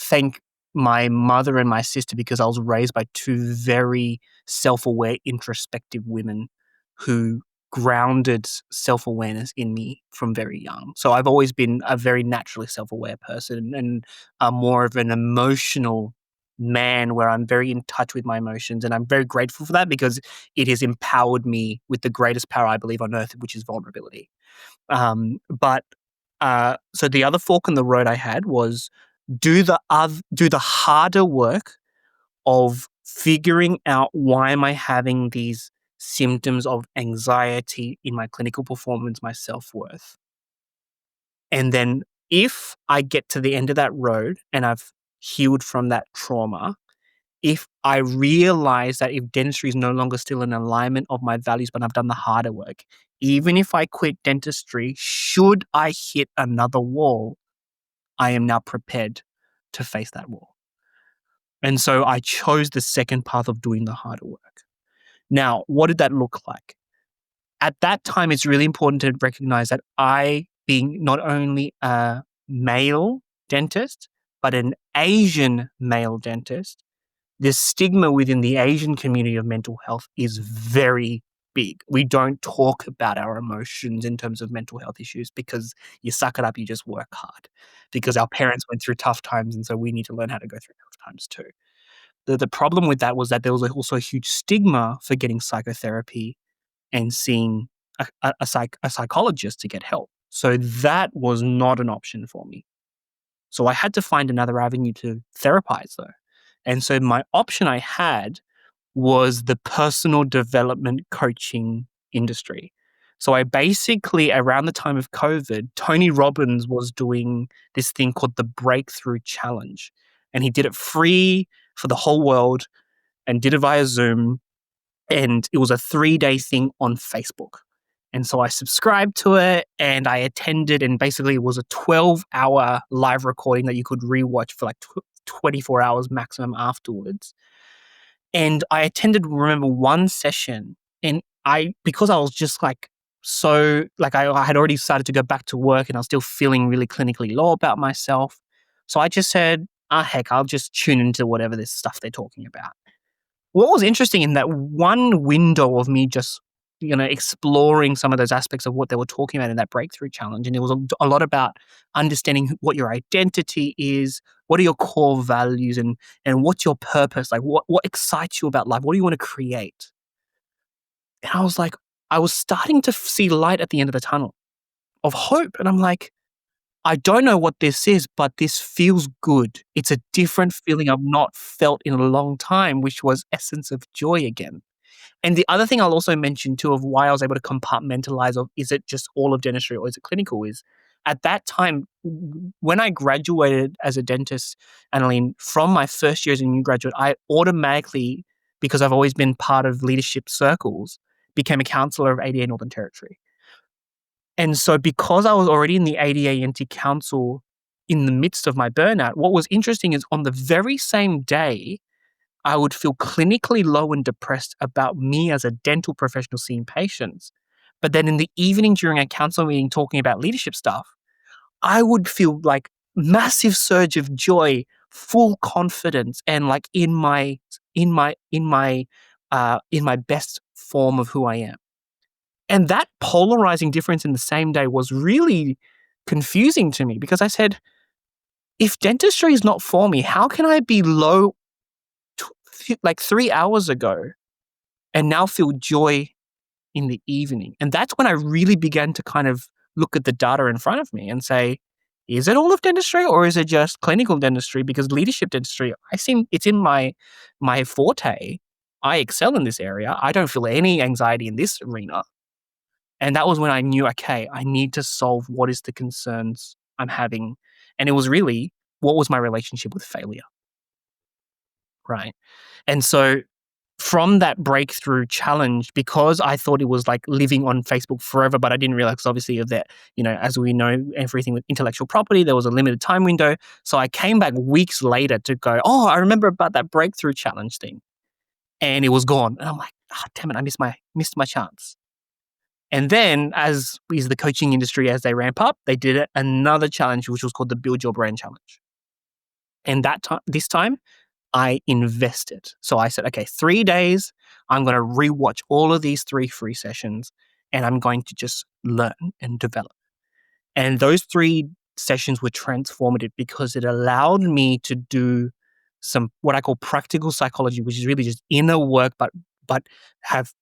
thank my mother and my sister because I was raised by two very self-aware, introspective women who grounded self-awareness in me from very young. So I've always been a very naturally self-aware person and more of an emotional man where I'm very in touch with my emotions. And I'm very grateful for that because it has empowered me with the greatest power I believe on earth, which is vulnerability. But so the other fork in the road I had was do the harder work of figuring out why am I having these symptoms of anxiety in my clinical performance, my self-worth. And then if I get to the end of that road and I've healed from that trauma, if I realize that if dentistry is no longer still in alignment of my values, but I've done the harder work, even if I quit dentistry, should I hit another wall, I am now prepared to face that wall. And so I chose the second path of doing the harder work. Now, what did that look like? At that time, it's really important to recognize that I, being not only a male dentist, but an Asian male dentist, the stigma within the Asian community of mental health is very big. We don't talk about our emotions in terms of mental health issues because you suck it up, you just work hard. Because our parents went through tough times, and so we need to learn how to go through tough times too. The problem with that was that there was also a huge stigma for getting psychotherapy and seeing a psychologist to get help. So that was not an option for me. So I had to find another avenue to therapize though. And so my option I had was the personal development coaching industry. So I basically, around the time of COVID, Tony Robbins was doing this thing called the Breakthrough Challenge. And he did it free for the whole world and did it via Zoom. And it was a 3-day thing on Facebook. And so I subscribed to it and I attended, and basically it was a 12-hour live recording that you could rewatch for like 24 hours maximum afterwards. And I attended, remember, one session, and because I was just like, so like I had already started to go back to work and I was still feeling really clinically low about myself. So I just said, heck, I'll just tune into whatever this stuff they're talking about. What was interesting in that one window of me just, exploring some of those aspects of what they were talking about in that breakthrough challenge, and it was a lot about understanding what your identity is, what are your core values, and what's your purpose, like what excites you about life, what do you want to create? And I was like, I was starting to see light at the end of the tunnel of hope, and I'm like, I don't know what this is, but this feels good. It's a different feeling I've not felt in a long time, which was essence of joy again. And the other thing I'll also mention too of why I was able to compartmentalize of is it just all of dentistry or is it clinical is at that time when I graduated as a dentist, Annalene, from my first year as a new graduate, I automatically, because I've always been part of leadership circles, became a counselor of ADA Northern Territory. And so because I was already in the ADA NT Council in the midst of my burnout, what was interesting is on the very same day, I would feel clinically low and depressed about me as a dental professional seeing patients. But then in the evening during a council meeting talking about leadership stuff, I would feel like massive surge of joy, full confidence, and like in my best form of who I am. And that polarizing difference in the same day was really confusing to me because I said, if dentistry is not for me, how can I be low like 3 hours ago and now feel joy in the evening? And that's when I really began to kind of look at the data in front of me and say, is it all of dentistry or is it just clinical dentistry? Because leadership dentistry, it's in my forte. I excel in this area. I don't feel any anxiety in this arena. And that was when I knew, okay, I need to solve what is the concerns I'm having. And it was really, what was my relationship with failure? Right. And so from that breakthrough challenge, because I thought it was like living on Facebook forever, but I didn't realize obviously of that, as we know, everything with intellectual property, there was a limited time window. So I came back weeks later to go, oh, I remember about that breakthrough challenge thing. And it was gone. And I'm like, damn it, I missed my chance. And then, as is the coaching industry, as they ramp up, they did another challenge, which was called the Build Your Brand Challenge. And this time, I invested. So I said, okay, 3 days, I'm going to rewatch all of these 3 free sessions, and I'm going to just learn and develop. And those 3 sessions were transformative because it allowed me to do some what I call practical psychology, which is really just inner work, but have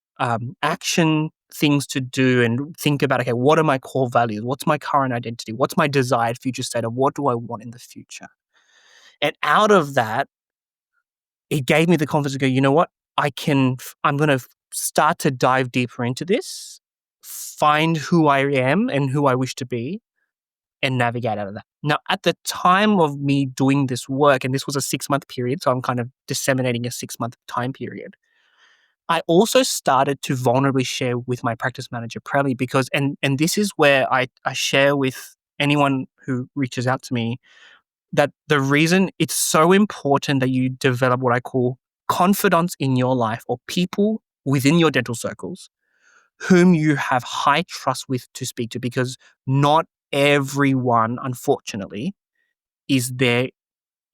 action things to do and think about, okay, what are my core values? What's my current identity? What's my desired future state of what do I want in the future? And out of that, it gave me the confidence to go, you know what? I'm going to start to dive deeper into this, find who I am and who I wish to be, and navigate out of that. Now, at the time of me doing this work, and this was a 6-month period, so I'm kind of disseminating a 6-month time period, I also started to vulnerably share with my practice manager, Preli, because, and this is where I share with anyone who reaches out to me, that the reason it's so important that you develop what I call confidants in your life or people within your dental circles whom you have high trust with to speak to, because not everyone, unfortunately, is there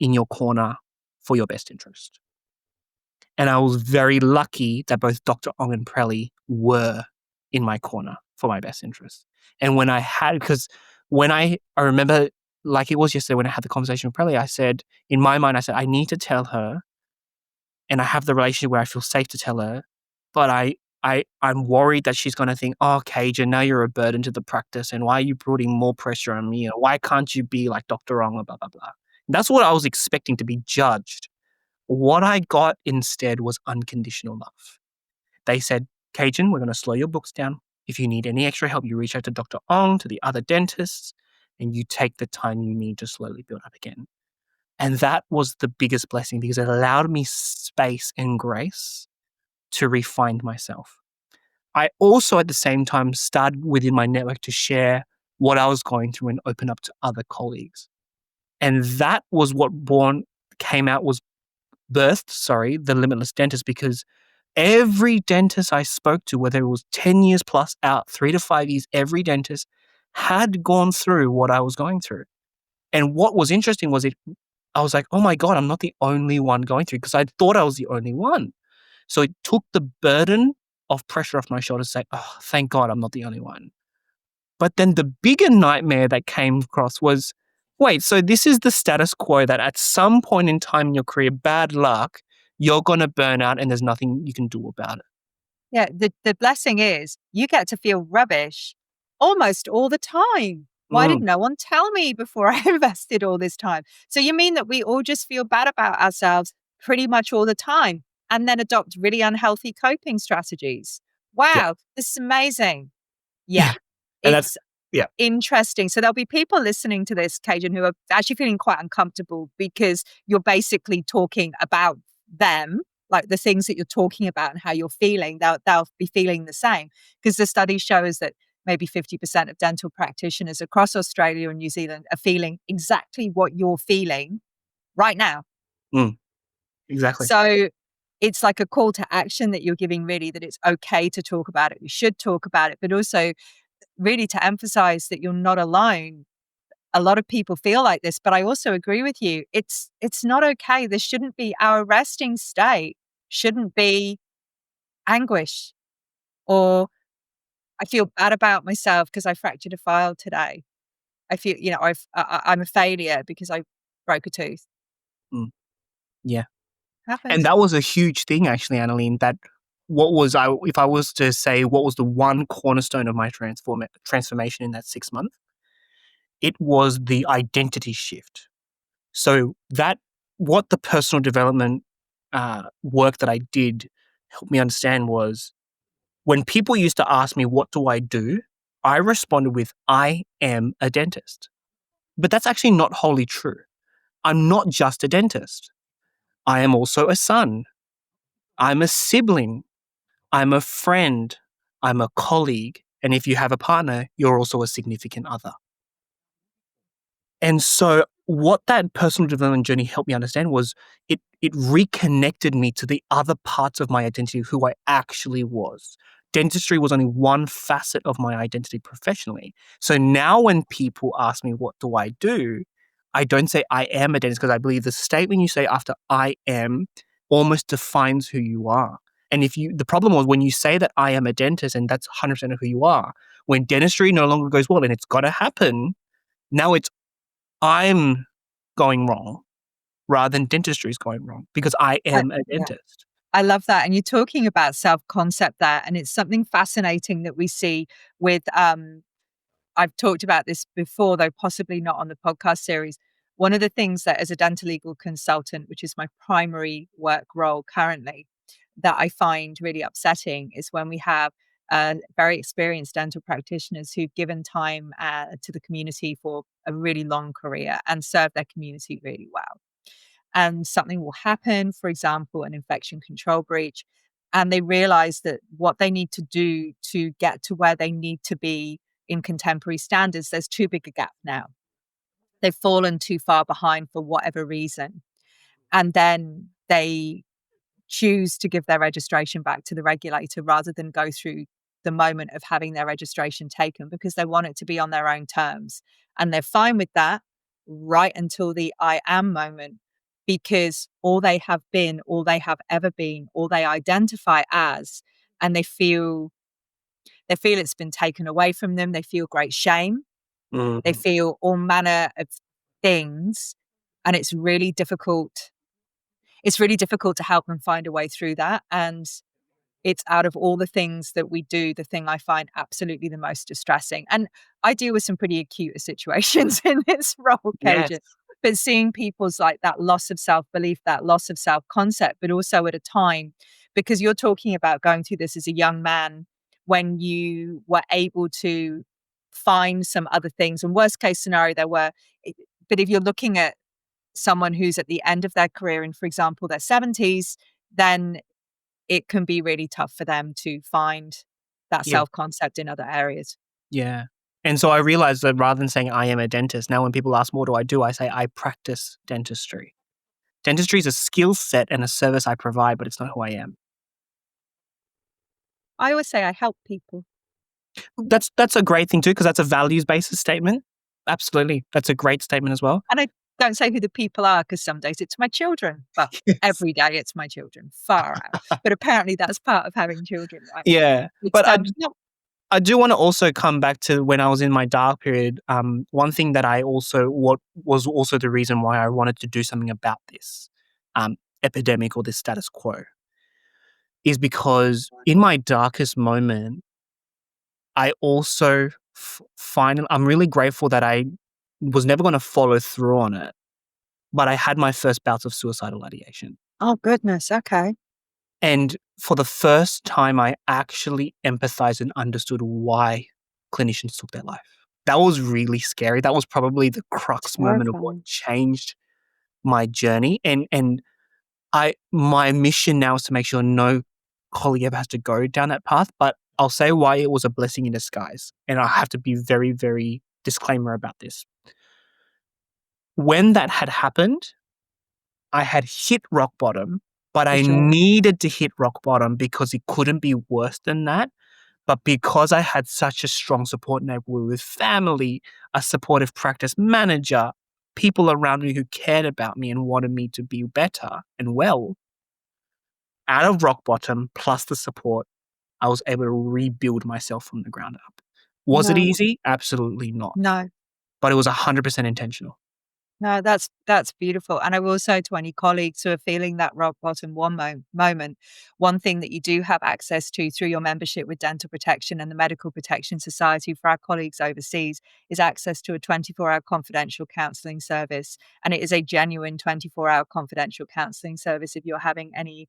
in your corner for your best interest. And I was very lucky that both Dr. Ong and Preli were in my corner for my best interest. And when I had, because when I remember, like it was yesterday when I had the conversation with Preli, I said, in my mind, I said, I need to tell her, and I have the relationship where I feel safe to tell her, but I'm worried that she's going to think, oh, Kaejenn, now you're a burden to the practice, and why are you putting more pressure on me? Or why can't you be like Dr. Ong, or blah, blah, blah. That's what I was expecting to be judged. What I got instead was unconditional love. They said, Kaejenn, we're going to slow your books down. If you need any extra help, you reach out to Dr. Ong, to the other dentists, and you take the time you need to slowly build up again. And that was the biggest blessing because it allowed me space and grace to refine myself. I also, at the same time, started within my network to share what I was going through and open up to other colleagues. And that was what birthed the Limitless Dentist, because every dentist I spoke to, whether it was 10 years plus out, 3 to 5 years, every dentist had gone through what I was going through. And what was interesting was I was like, oh my God, I'm not the only one going through, because I thought I was the only one. So it took the burden of pressure off my shoulders to say, oh, thank God I'm not the only one. But then the bigger nightmare that came across was, wait, so this is the status quo that at some point in time in your career, bad luck, you're going to burn out and there's nothing you can do about it. Yeah, the blessing is you get to feel rubbish almost all the time. Why did no one tell me before I invested all this time? So you mean that we all just feel bad about ourselves pretty much all the time and then adopt really unhealthy coping strategies? Wow, Yeah. this is amazing. Yeah, And it's interesting. So there'll be people listening to this, Kaejenn, who are actually feeling quite uncomfortable because you're basically talking about them, like the things that you're talking about and how you're feeling. They'll be feeling the same, because the study shows that maybe 50% of dental practitioners across Australia and New Zealand are feeling exactly what you're feeling right now. Exactly. So it's like a call to action that you're giving, really, that it's okay to talk about it. We should talk about it, but also really to emphasize that you're not alone. A lot of people feel like this, but I also agree with you. It's not okay. This shouldn't be our resting state. Shouldn't be anguish, or I feel bad about myself because I fractured a file today. I feel, I'm a failure because I broke a tooth. Yeah. Happens. And that was a huge thing, actually, Annalene, that if I was to say what was the one cornerstone of my transformation in that 6 months, it was the identity shift. So what the personal development work that I did helped me understand was, when people used to ask me, what do? I responded with, I am a dentist. But that's actually not wholly true. I'm not just a dentist. I am also a son. I'm a sibling. I'm a friend. I'm a colleague. And if you have a partner, you're also a significant other. And so what that personal development journey helped me understand was it reconnected me to the other parts of my identity, who I actually was. dentistry was only one facet of my identity professionally. So now when people ask me, what do I do? I don't say I am a dentist, because I believe the statement you say after I am almost defines who you are. And the problem was when you say that I am a dentist and that's 100% of who you are, when dentistry no longer goes well and it's got to happen, now it's I'm going wrong rather than dentistry is going wrong because I am a Yeah. dentist. I love that. And you're talking about self-concept there. And it's something fascinating that we see with, I've talked about this before, though possibly not on the podcast series. One of the things that as a dentolegal consultant, which is my primary work role currently, that I find really upsetting is when we have very experienced dental practitioners who've given time to the community for a really long career and serve their community really well, and something will happen, for example, an infection control breach, and they realize that what they need to do to get to where they need to be in contemporary standards, there's too big a gap now. They've fallen too far behind for whatever reason. And then they choose to give their registration back to the regulator rather than go through the moment of having their registration taken because they want it to be on their own terms. And they're fine with that right until the I am moment, because all they have been, all they have ever been, all they identify as, and they feel it's been taken away from them. They feel great shame. They Mm. feel all manner of things. And it's really difficult to help them find a way through that. And it's out of all the things that we do, the thing I find absolutely the most distressing. And I deal with some pretty acute situations in this role, Yes. Kaejenn. But seeing people's like that loss of self-belief, that loss of self-concept, but also at a time, because you're talking about going through this as a young man when you were able to find some other things. And worst case scenario, but if you're looking at someone who's at the end of their career in, for example, their 70s, then it can be really tough for them to find that Yeah. self-concept in other areas. Yeah. And so I realized that rather than saying I am a dentist, now when people ask, what do? I say I practice dentistry. Dentistry is a skill set and a service I provide, but it's not who I am. I always say I help people. That's a great thing too, because that's a values-based statement. Absolutely. That's a great statement as well. And I don't say who the people are because some days it's my children. Well, Yes. every day it's my children, far out. But apparently that's part of having children, right? Yeah. It's But no, I do want to also come back to when I was in my dark period. One thing that what was also the reason why I wanted to do something about this epidemic or this status quo is because in my darkest moment, I also I'm really grateful that I was never going to follow through on it, but I had my first bouts of suicidal ideation. oh goodness, okay. And for the first time, I actually empathized and understood why clinicians took their life. That was really scary. That was probably the crux moment of what Terrifying. changed my journey. And my mission now is to make sure no colleague ever has to go down that path. But I'll say why it was a blessing in disguise. And I have to be very, very disclaimer about this. When that had happened, I had hit rock bottom, but For I sure. needed to hit rock bottom because it couldn't be worse than that. But because I had such a strong support network with family, a supportive practice manager, people around me who cared about me and wanted me to be better and well, out of rock bottom plus the support, I was able to rebuild myself from the ground up. Was it No, easy? Absolutely not. no. But it was 100% intentional. No, that's beautiful. And I will say to any colleagues who are feeling that rock bottom moment, one thing that you do have access to through your membership with Dental Protection and the Medical Protection Society for our colleagues overseas is access to a 24-hour confidential counselling service. And it is a genuine 24-hour confidential counselling service if you're having any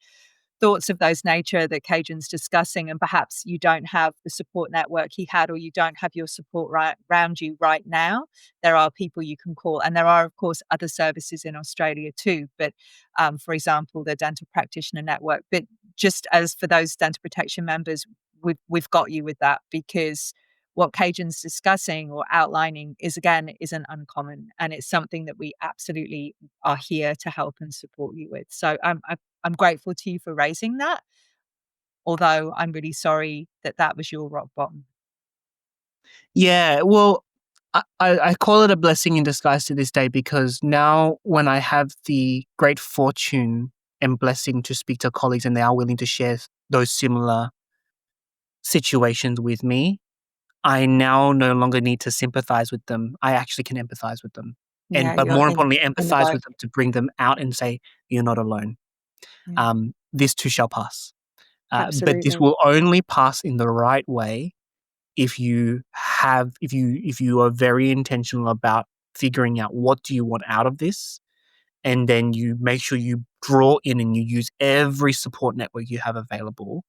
thoughts of those nature that Kaejenn's discussing, and perhaps you don't have the support network he had, or you don't have your support right around you right now, there are people you can call. And there are, of course, other services in Australia too. But for example, the Dental Practitioner Network. But just as for those dental protection members, we've got you with that, because what Kaejenn's discussing or outlining isn't uncommon, and it's something that we absolutely are here to help and support you with. So I'm grateful to you for raising that. although I'm really sorry that that was your rock bottom. Yeah, well, I call it a blessing in disguise to this day, because now when I have the great fortune and blessing to speak to colleagues and they are willing to share those similar situations with me, I now no longer need to sympathize with them. I actually can empathize with them. Yeah, But you're more importantly, in the empathize boat. with them to bring them out and say, "You're not alone. Yeah, This too shall pass." But this absolutely. will only pass in the right way if you are very intentional about figuring out what do you want out of this, and then you make sure you draw in and you use every support network you have available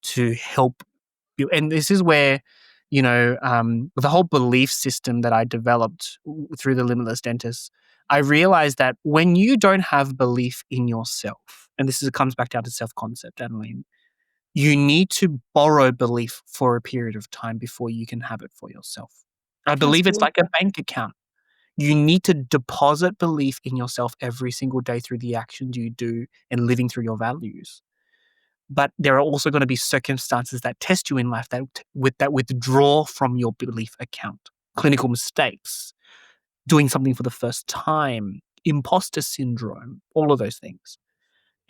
to help you. And this is where, the whole belief system that I developed through the Limitless Dentist, I realized that when you don't have belief in yourself, and comes back down to self-concept, Annalene, you need to borrow belief for a period of time before you can have it for yourself. I That's believe it's like a beautiful. bank account. You need to deposit belief in yourself every single day through the actions you do and living through your values. But there are also going to be circumstances that test you in life that withdraw from your belief account. Clinical mistakes, doing something for the first time, imposter syndrome, all of those things.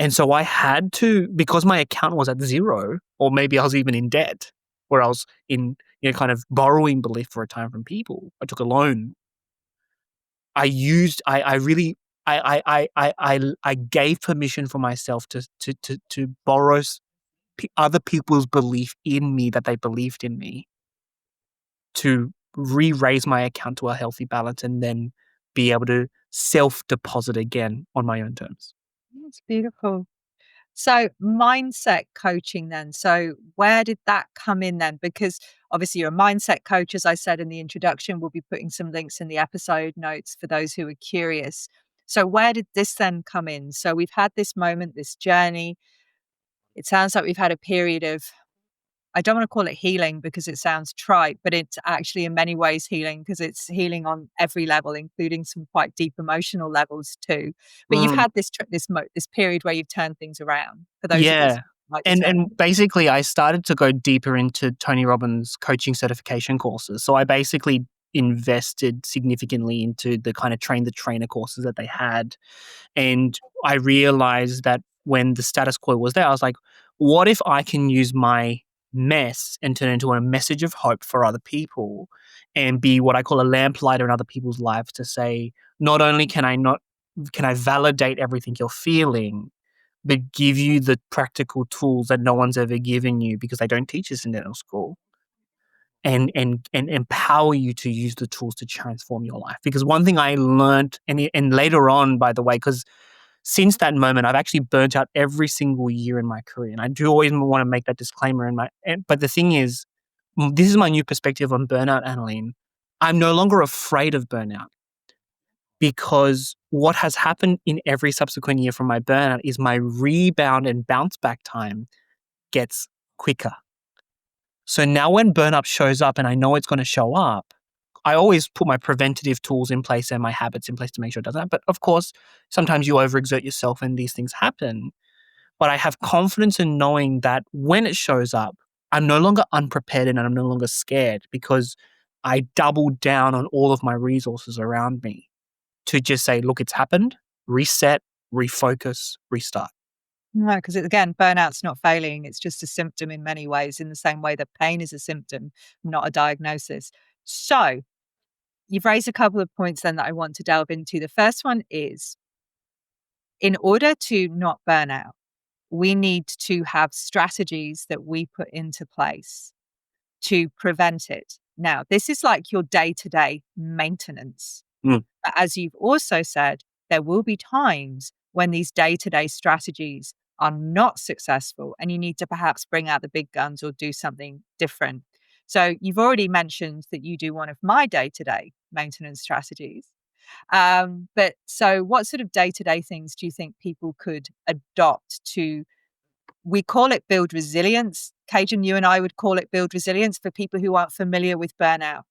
And so I had to, because my account was at zero, or maybe I was even in debt, where I was in, kind of borrowing belief for a time from people. I took a loan. I really, I gave permission for myself to borrow other people's belief in me, that they believed in me, to re-raise my account to a healthy balance and then be able to self-deposit again on my own terms. That's beautiful. So, mindset coaching then. So, where did that come in then? Because obviously, you're a mindset coach, as I said in the introduction. We'll be putting some links in the episode notes for those who are curious. So, where did this then come in? So, we've had this moment, this journey. It sounds like we've had a period of, I don't want to call it healing because it sounds trite, but it's actually in many ways healing because it's healing on every level, including some quite deep emotional levels too. But you've Mm. had this period where you've turned things around. For those of us Yeah. who like the And term, basically I started to go deeper into Tony Robbins' coaching certification courses. So I basically invested significantly into the kind of train the trainer courses that they had. And I realized that when the status quo was there, I was like, what if I can use my mess and turn it into a message of hope for other people, and be what I call a lamplighter in other people's lives, to say, not only can I validate everything you're feeling, but give you the practical tools that no one's ever given you because they don't teach us in dental school, and empower you to use the tools to transform your life. Because one thing I learned, and later on, by the way, because since that moment, I've actually burnt out every single year in my career, and I do always want to make that disclaimer. But the thing is, this is my new perspective on burnout, Annalene. I'm no longer afraid of burnout, because what has happened in every subsequent year from my burnout is my rebound and bounce back time gets quicker. So now when burnout shows up and I know it's going to show up, I always put my preventative tools in place and my habits in place to make sure it doesn't happen. But of course, sometimes you overexert yourself and these things happen. But I have confidence in knowing that when it shows up, I'm no longer unprepared and I'm no longer scared, because I doubled down on all of my resources around me to just say, look, it's happened, reset, refocus, restart. no, because again, burnout's not failing. It's just a symptom in many ways, in the same way that pain is a symptom, not a diagnosis. So, you've raised a couple of points then that I want to delve into. The first one is, in order to not burn out, we need to have strategies that we put into place to prevent it. Now, this is like your day to day maintenance. Mm, But as you've also said, there will be times when these day to day strategies are not successful and you need to perhaps bring out the big guns or do something different. So, you've already mentioned that you do one of my day to day maintenance strategies. But so, what sort of day to day things do you think people could adopt to, we call it build resilience? Kaejenn, you and I would call it build resilience for people who aren't familiar with burnout.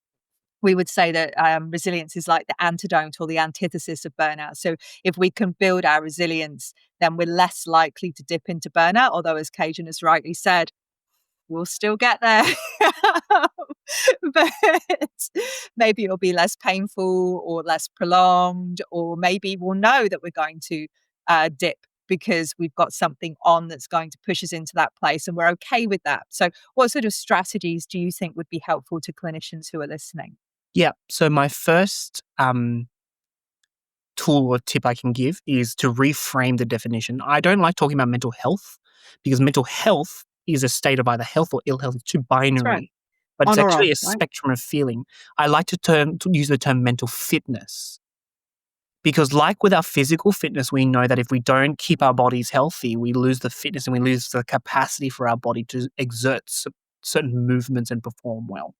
we would say that resilience is like the antidote or the antithesis of burnout. So if we can build our resilience, then we're less likely to dip into burnout. Although, as Kaejenn has rightly said, we'll still get there. But maybe it'll be less painful or less prolonged, or maybe we'll know that we're going to dip because we've got something on that's going to push us into that place, and we're okay with that. So what sort of strategies do you think would be helpful to clinicians who are listening? Yeah. So my first tool or tip I can give is to reframe the definition. I don't like talking about mental health because mental health is a state of either health or ill health. It's too That's right. binary, but it's On or actually off, a right? spectrum of feeling. I like to use the term mental fitness because, like with our physical fitness, we know that if we don't keep our bodies healthy, we lose the fitness and we lose the capacity for our body to exert certain movements and perform well.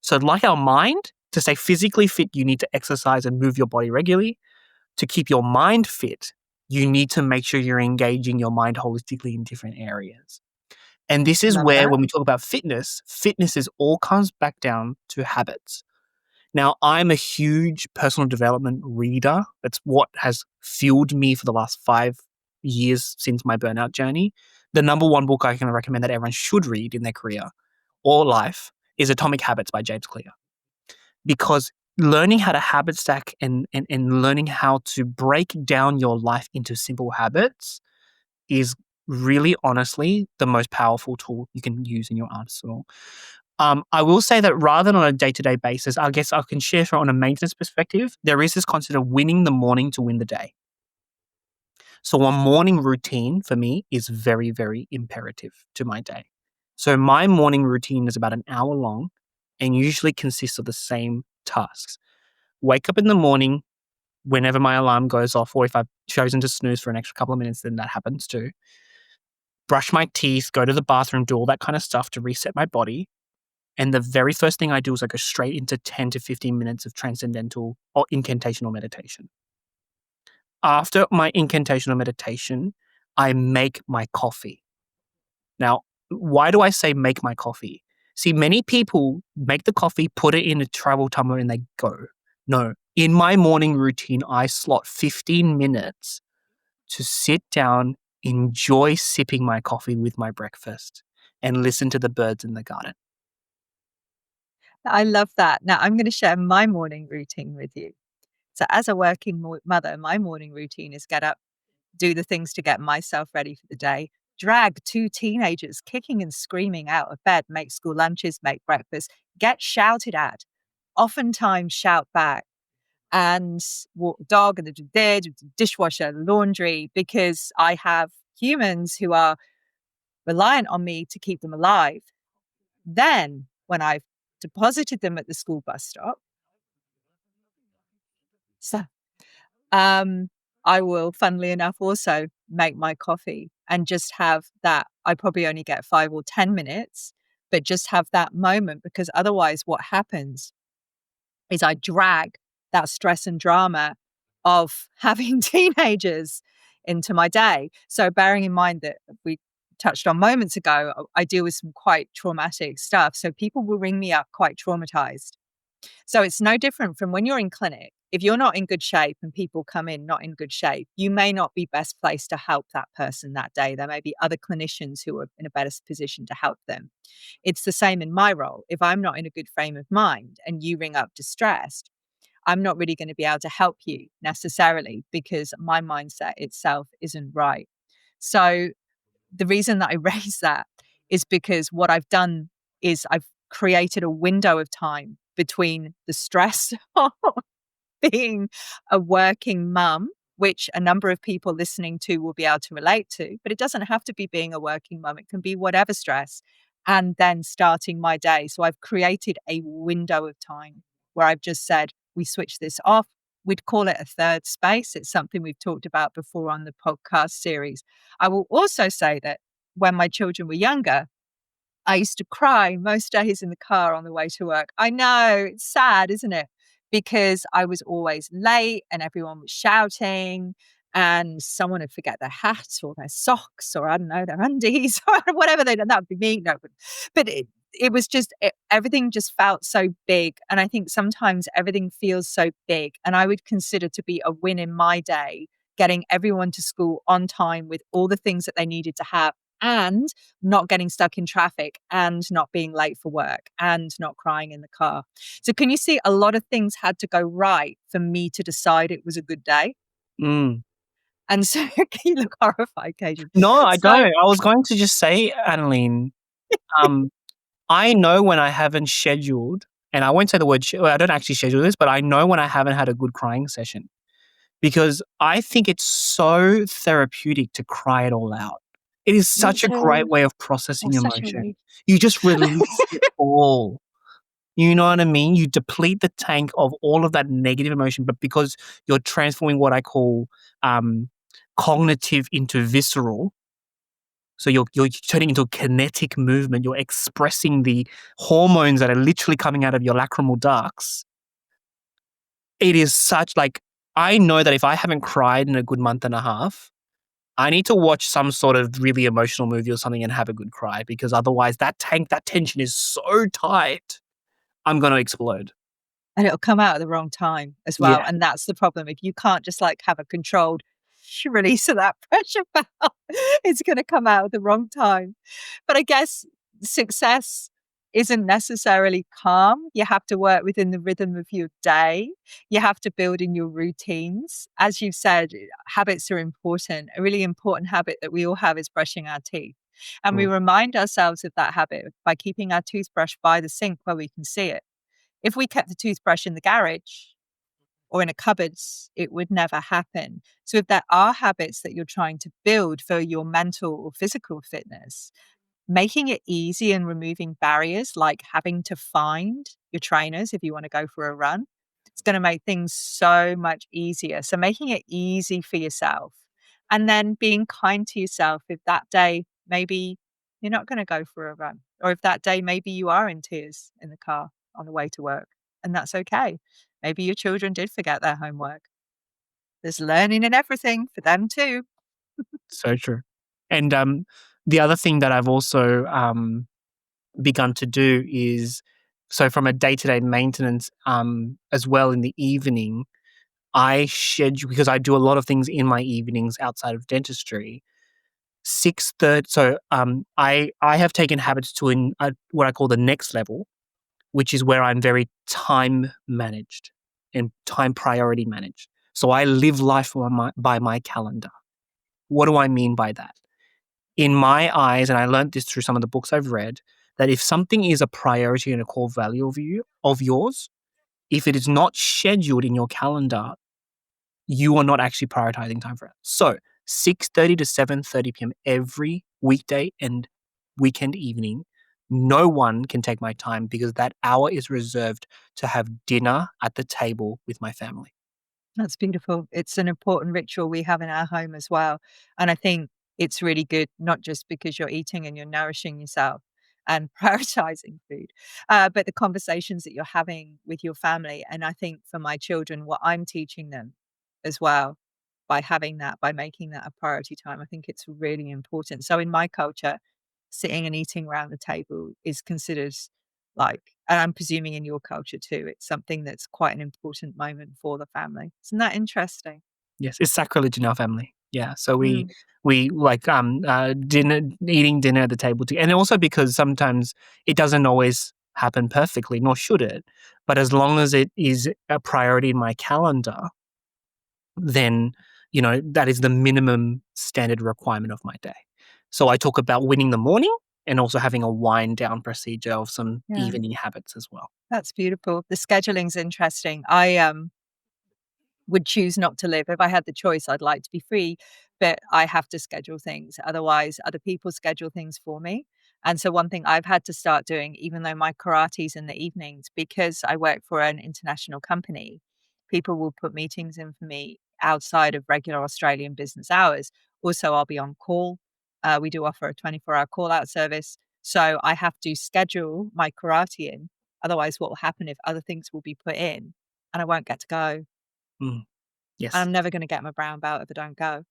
So, like our mind, to stay physically fit, you need to exercise and move your body regularly. To keep your mind fit, you need to make sure you're engaging your mind holistically in different areas. And this is Love where, that. when we talk about fitness is all comes back down to habits. Now, I'm a huge personal development reader. That's what has fueled me for the last 5 years since my burnout journey. The number one book I can recommend that everyone should read in their career or life is Atomic Habits by James Clear. Because learning how to habit stack and learning how to break down your life into simple habits is really honestly the most powerful tool you can use in your arsenal. I will say that rather than on a day-to-day basis, I guess I can share from on a maintenance perspective, there is this concept of winning the morning to win the day. So a morning routine for me is very, very imperative to my day. So my morning routine is about an hour long and usually consists of the same tasks. Wake up in the morning whenever my alarm goes off, or if I've chosen to snooze for an extra couple of minutes, then that happens too. Brush my teeth, go to the bathroom, do all that kind of stuff to reset my body. And the very first thing I do is I go straight into 10 to 15 minutes of transcendental or incantational meditation. After my incantational meditation, I make my coffee. Now, why do I say make my coffee? See, many people make the coffee, put it in a travel tumbler, and they go. No, in my morning routine, I slot 15 minutes to sit down, enjoy sipping my coffee with my breakfast, and listen to the birds in the garden. I love that. Now, I'm going to share my morning routine with you. So, as a working mother, my morning routine is get up, do the things to get myself ready for the day, drag two teenagers kicking and screaming out of bed, make school lunches, make breakfast, get shouted at, oftentimes shout back, and walk the dog and the dishwasher, laundry, because I have humans who are reliant on me to keep them alive. Then, when I've deposited them at the school bus stop, so Um, I will, funnily enough, also make my coffee and just have that. I probably only get 5 or 10 minutes, but just have that moment, because otherwise, what happens is I drag that stress and drama of having teenagers into my day. So, bearing in mind that we touched on moments ago, I deal with some quite traumatic stuff. So, people will ring me up quite traumatized. So it's no different from when you're in clinic. If you're not in good shape and people come in not in good shape, you may not be best placed to help that person that day. There may be other clinicians who are in a better position to help them. It's the same in my role. If I'm not in a good frame of mind and you ring up distressed, I'm not really going to be able to help you necessarily because my mindset itself isn't right. So the reason that I raise that is because what I've done is I've created a window of time between the stress of being a working mum, which a number of people listening to will be able to relate to, but it doesn't have to be being a working mum. It can be whatever stress, and then starting my day. So I've created a window of time where I've just said, we switch this off. We'd call it a third space. It's something we've talked about before on the podcast series. I will also say that when my children were younger, I used to cry most days in the car on the way to work. I know, it's sad, isn't it? Because I was always late and everyone was shouting, and someone would forget their hat or their socks or I don't know, their undies or whatever they done. That would be me. No, but it was just everything just felt so big. And I think sometimes everything feels so big, and I would consider to be a win in my day getting everyone to school on time with all the things that they needed to have, and not getting stuck in traffic, and not being late for work, and not crying in the car. So can you see, a lot of things had to go right for me to decide it was a good day? Mm. And so you look horrified, Kajan. No, I don't. So I was going to just say, Annalene, um, I know when I haven't scheduled, and I won't say the word, well, I don't actually schedule this, but I know when I haven't had a good crying session, because I think it's so therapeutic to cry it all out. It is me such a great too. way of Oh, processing such a emotion. relief. You just release it all. You know what I mean? You deplete the tank of all of that negative emotion, but because you're transforming what I call cognitive into visceral, so you're turning into a kinetic movement. You're expressing the hormones that are literally coming out of your lacrimal ducts. It is such like, I know that if I haven't cried in a good month and a half, I need to watch some sort of really emotional movie or something and have a good cry, because otherwise that tank, that tension is so tight, I'm going to explode. And it'll come out at the wrong time as well. Yeah. And that's the problem. If you can't just like have a controlled release of that pressure valve, it's going to come out at the wrong time. But I guess success isn't necessarily calm. You have to work within the rhythm of your day. You have to build in your routines. As you've said, habits are important. A really important habit that we all have is brushing our teeth. And we Mm. remind ourselves of that habit by keeping our toothbrush by the sink where we can see it. If we kept the toothbrush in the garage or in a cupboards, it would never happen. So if there are habits that you're trying to build for your mental or physical fitness, making it easy and removing barriers like having to find your trainers if you want to go for a run, it's going to make things so much easier. So making it easy for yourself, and then being kind to yourself if that day maybe you're not going to go for a run, or if that day maybe you are in tears in the car on the way to work, and that's okay. Maybe your children did forget their homework. There's learning in everything for them too. So true. And the other thing that I've also begun to do is, so from a day-to-day maintenance, as well in the evening, I schedule, because I do a lot of things in my evenings outside of dentistry. 6:30. So I have taken habits to what I call the next level, which is where I'm very time managed and time priority managed. So I live life by my calendar. What do I mean by that? In my eyes, and I learned this through some of the books I've read, that if something is a priority and a core value of yours, if it is not scheduled in your calendar, you are not actually prioritizing time for it. So 6:30 to 7:30 p.m. every weekday and weekend evening, no one can take my time, because that hour is reserved to have dinner at the table with my family. That's beautiful. It's an important ritual we have in our home as well. And I think it's really good, not just because you're eating and you're nourishing yourself and prioritizing food, but the conversations that you're having with your family. And I think for my children, what I'm teaching them as well by having that, by making that a priority time, I think it's really important. So in my culture, sitting and eating around the table is considered like, and I'm presuming in your culture too, it's something that's quite an important moment for the family. Isn't that interesting? Yes, it's sacrilege in our family. Yeah, so we Mm, we like dinner, eating dinner at the table, and also because sometimes it doesn't always happen perfectly, nor should it. But as long as it is a priority in my calendar, then that is the minimum standard requirement of my day. So I talk about winning the morning and also having a wind down procedure of some yeah, evening habits as well. that's beautiful. The scheduling's interesting. I would choose not to live. If I had the choice, I'd like to be free, but I have to schedule things. Otherwise, other people schedule things for me. And so, one thing I've had to start doing, even though my karate's in the evenings, because I work for an international company, people will put meetings in for me outside of regular Australian business hours. Also, I'll be on call. We do offer a 24-hour call out service. So, I have to schedule my karate in. Otherwise, what will happen if other things will be put in and I won't get to go? Mm, And yes. I'm never gonna get my brown belt if I don't go.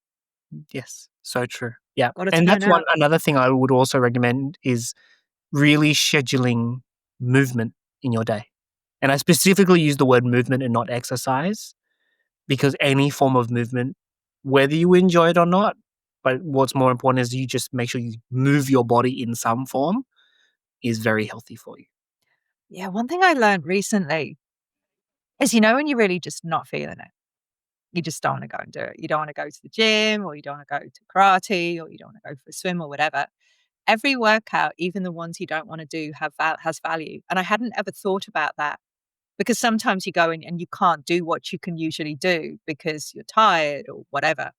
Yes, so true. Yeah, Gotta and turn that's one up. another thing I would also recommend is really scheduling movement in your day. And I specifically use the word movement and not exercise because any form of movement, whether you enjoy it or not, but what's more important is you just make sure you move your body in some form is very healthy for you. Yeah, one thing I learned recently is, when you're really just not feeling it, you just don't want to go and do it. You don't want to go to the gym, or you don't want to go to karate, or you don't want to go for a swim or whatever. Every workout, even the ones you don't want to do, has value. And I hadn't ever thought about that, because sometimes you go in and you can't do what you can usually do because you're tired or whatever.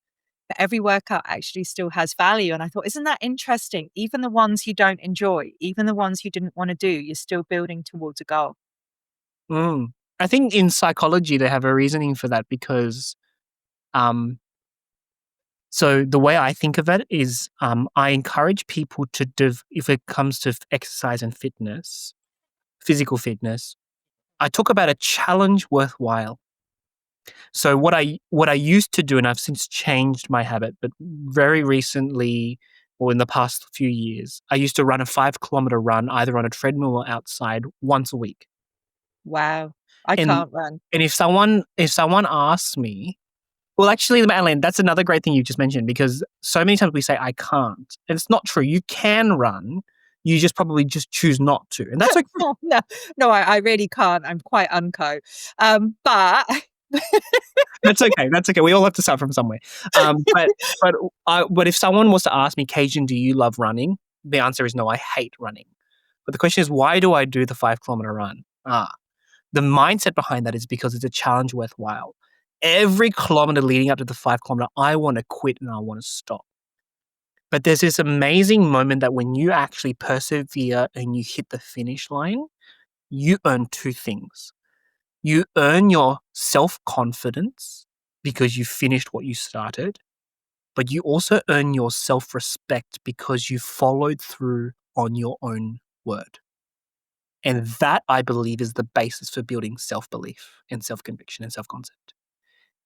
But every workout actually still has value. And I thought, isn't that interesting? Even the ones you don't enjoy, even the ones you didn't want to do, you're still building towards a goal. Mm. I think in psychology, they have a reasoning for that because so the way I think of it is I encourage people to, if it comes to exercise and fitness, physical fitness, I talk about a challenge worthwhile. So what I used to do, and I've since changed my habit, but very recently or in the past few years, I used to run a 5 kilometer run either on a treadmill or outside once a week. Wow. I And can't run. and if someone asks me, well, actually, Madeline, that's another great thing you just mentioned because so many times we say I can't, and it's not true. You can run, you just probably just choose not to, and that's okay. Oh, no, no, I really can't. I'm quite unco. But That's okay. That's okay. We all have to start from somewhere. But if someone was to ask me, Kaejenn, do you love running? The answer is no. I hate running. But the question is, why do I do the 5 kilometer run? The mindset behind that is because it's a challenge worthwhile. Every kilometer leading up to the 5 kilometer, I want to quit and I want to stop. But there's this amazing moment that when you actually persevere and you hit the finish line, you earn two things. You earn your self-confidence because you finished what you started, but you also earn your self-respect because you followed through on your own word. And that, I believe, is the basis for building self-belief and self-conviction and self-concept.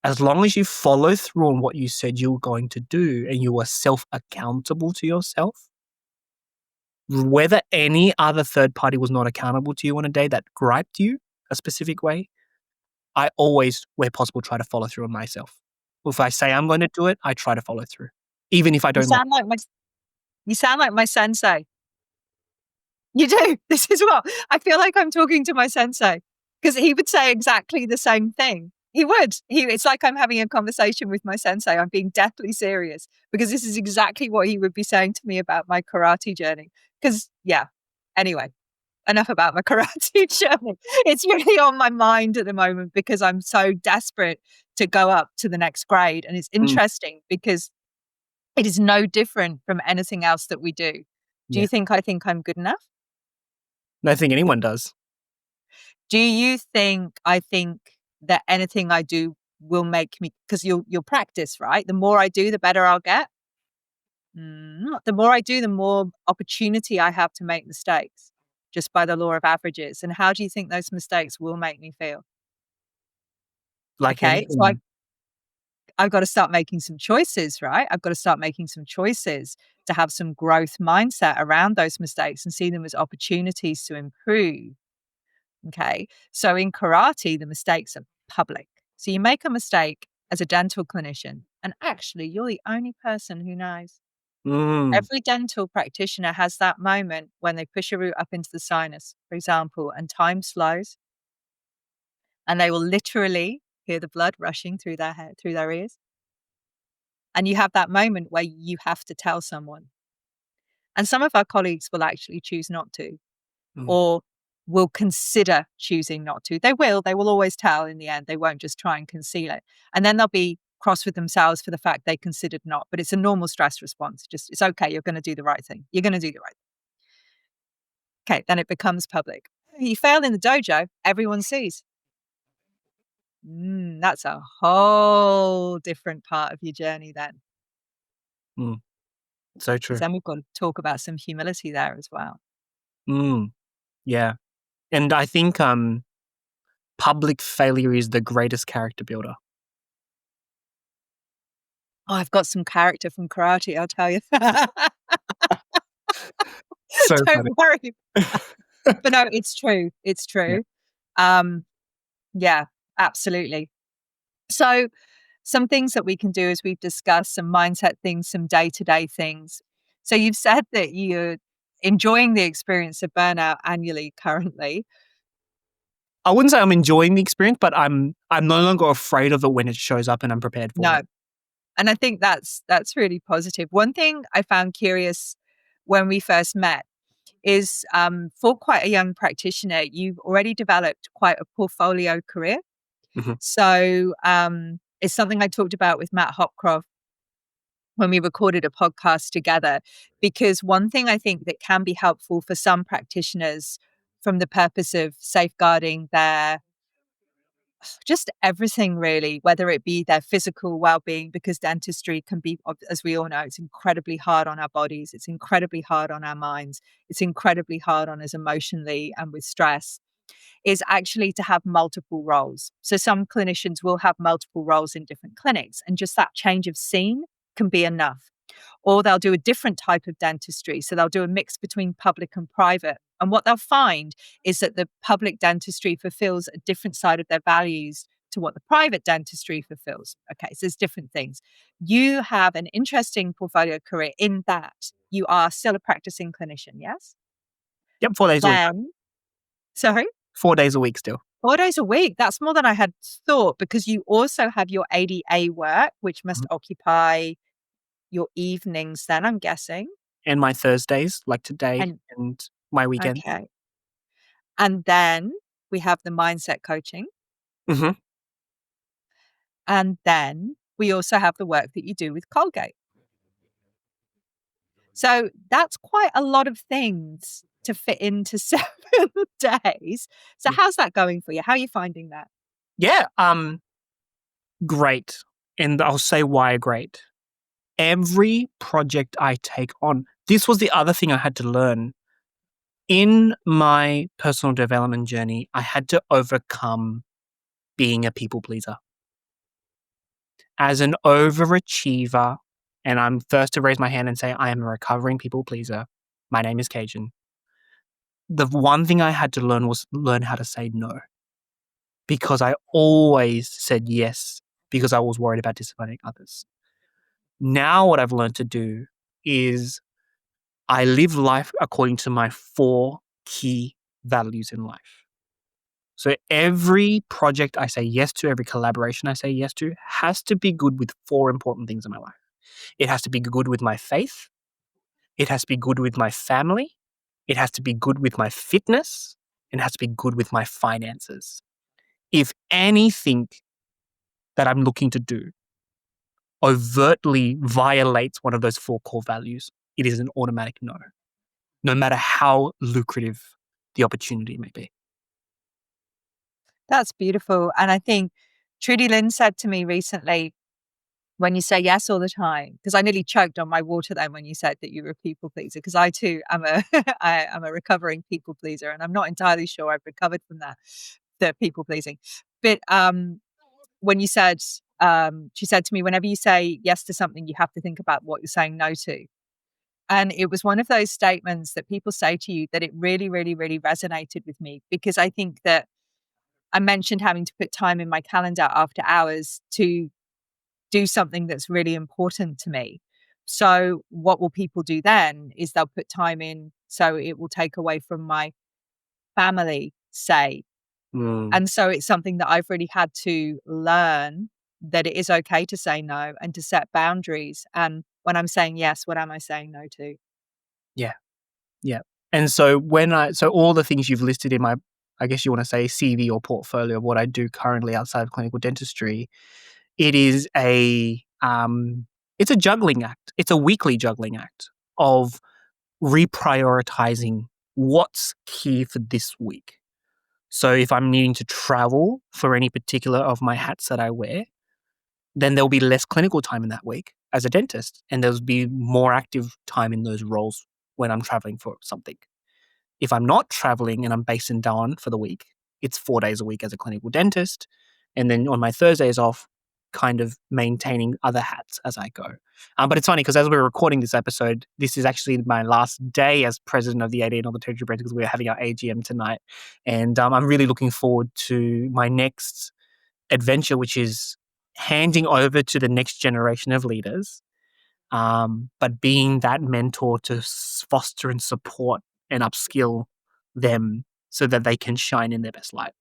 As long as you follow through on what you said you were going to do and you are self-accountable to yourself, whether any other third party was not accountable to you on a day that griped you a specific way, I always, where possible, try to follow through on myself. If I say I'm going to do it, I try to follow through, even if I you don't like sound like my you sound like my sensei. You do. This is what I feel like. I'm talking to my sensei, because he would say exactly the same thing. He would. It's like I'm having a conversation with my sensei. I'm being deathly serious, because this is exactly what he would be saying to me about my karate journey. Because, yeah. Anyway, enough about my karate journey. It's really on my mind at the moment because I'm so desperate to go up to the next grade. And it's it. interesting because it is no different from anything else that we do. Do Yeah. you think I think I'm good enough? I don't think anyone does. Do you think I think that anything I do will make me, because you'll practice, right? The more I do, the better I'll get. The more I do, the more opportunity I have to make mistakes, just by the law of averages. And how do you think those mistakes will make me feel? Like Okay. So anything. I've got to start making some choices, right? I've got to start making some choices to have some growth mindset around those mistakes and see them as opportunities to improve. Okay. So in karate, the mistakes are public. So you make a mistake as a dental clinician, and actually, you're the only person who knows. Mm, Every dental practitioner has that moment when they push a root up into the sinus, for example, and time slows, and they will literally hear the blood rushing through their head, through their ears. And you have that moment where you have to tell someone. And some of our colleagues will actually choose not to, mm, or will consider choosing not to. They will always tell in the end. They won't just try and conceal it. And then they'll be cross with themselves for the fact they considered not. But it's a normal stress response. Just, it's okay. You're going to do the right thing. You're going to do the right thing. Okay. Then it becomes public. You fail in the dojo, everyone sees. That's a whole different part of your journey then. mm. So Because true. then we've got to talk about some humility there as well. Mm, yeah. And I think public failure is the greatest character builder. Oh, I've got some character from karate, I'll tell you. So Don't funny. worry. But no, it's true. It's Yeah. true. Yeah, absolutely. So, some things that we can do as we've discussed, some mindset things, some day-to-day things. So you've said that you're enjoying the experience of burnout annually currently. I wouldn't say I'm enjoying the experience, but I'm no longer afraid of it when it shows up and I'm prepared for No. it. And I think that's really positive. One thing I found curious when we first met is for quite a young practitioner, you've already developed quite a portfolio career. Mhm. So it's something I talked about with Matt Hopcroft when we recorded a podcast together, because one thing I think that can be helpful for some practitioners from the purpose of safeguarding their just everything really, whether it be their physical well-being, because dentistry can be, as we all know, it's incredibly hard on our bodies, it's incredibly hard on our minds, it's incredibly hard on us emotionally and with stress, is actually to have multiple roles. So some clinicians will have multiple roles in different clinics, and just that change of scene can be enough. Or they'll do a different type of dentistry. So they'll do a mix between public and private. And what they'll find is that the public dentistry fulfills a different side of their values to what the private dentistry fulfills. Okay, so there's different things. You have an interesting portfolio career in that you are still a practicing clinician, yes? Yep, 4 days a week. Then, sorry? 4 days a week still. 4 days a week. That's more than I had thought, because you also have your ADA work, which must Mhm. occupy your evenings then, I'm guessing. And my Thursdays, like today, And and my weekends. okay. And then we have the mindset coaching. Mhm. And then we also have the work that you do with Colgate. So that's quite a lot of things to fit into 7 days. So Yeah. how's that going for you? How are you finding that? Yeah, great. And I'll say why great. Every project I take on, this was the other thing I had to learn. In my personal development journey, I had to overcome being a people pleaser. As an overachiever, and I'm first to raise my hand and say I am a recovering people pleaser. My name is Kaejenn. The one thing I had to learn was learn how to say no, because I always said yes because I was worried about disappointing others. Now what I've learned to do is I live life according to my 4 key values in life. So every project I say yes to, every collaboration I say yes to, has to be good with 4 important things in my life. It has to be good with my faith. It has to be good with my family. It has to be good with my fitness. And it has to be good with my finances. If anything that I'm looking to do overtly violates one of those 4 core values, it is an automatic no, no matter how lucrative the opportunity may be. That's beautiful. And I think Trudy Lynn said to me recently, when you say yes all the time, because I nearly choked on my water then when you said that you were a people pleaser, because I too am I'm a recovering people pleaser, and I'm not entirely sure I've recovered from that, the people pleasing. But when you said, she said to me, whenever you say yes to something, you have to think about what you're saying no to. And it was one of those statements that people say to you that it really, really, really resonated with me, because I think that I mentioned having to put time in my calendar after hours to do something that's really important to me. So what will people do then is they'll put time in so it will take away from my family, say. Mm, And so it's something that I've really had to learn, that it is okay to say no and to set boundaries. And when I'm saying yes, what am I saying no to? yeah, yeah. And so so all the things you've listed in my, I guess you want to say CV or portfolio of what I do currently outside of clinical dentistry, it is it's a juggling act. It's a weekly juggling act of reprioritizing what's key for this week. So if I'm needing to travel for any particular of my hats that I wear, then there'll be less clinical time in that week as a dentist, and there'll be more active time in those roles when I'm traveling for something. If I'm not traveling and I'm based in Darwin for the week, it's 4 days a week as a clinical dentist, and then on my Thursdays off, kind of maintaining other hats as I go. But it's funny because as we're recording this episode, this is actually my last day as president of the 18 Northern Territory Branch because we're having our AGM tonight. And I'm really looking forward to my next adventure, which is handing over to the next generation of leaders, but being that mentor to foster and support and upskill them so that they can shine in their best light.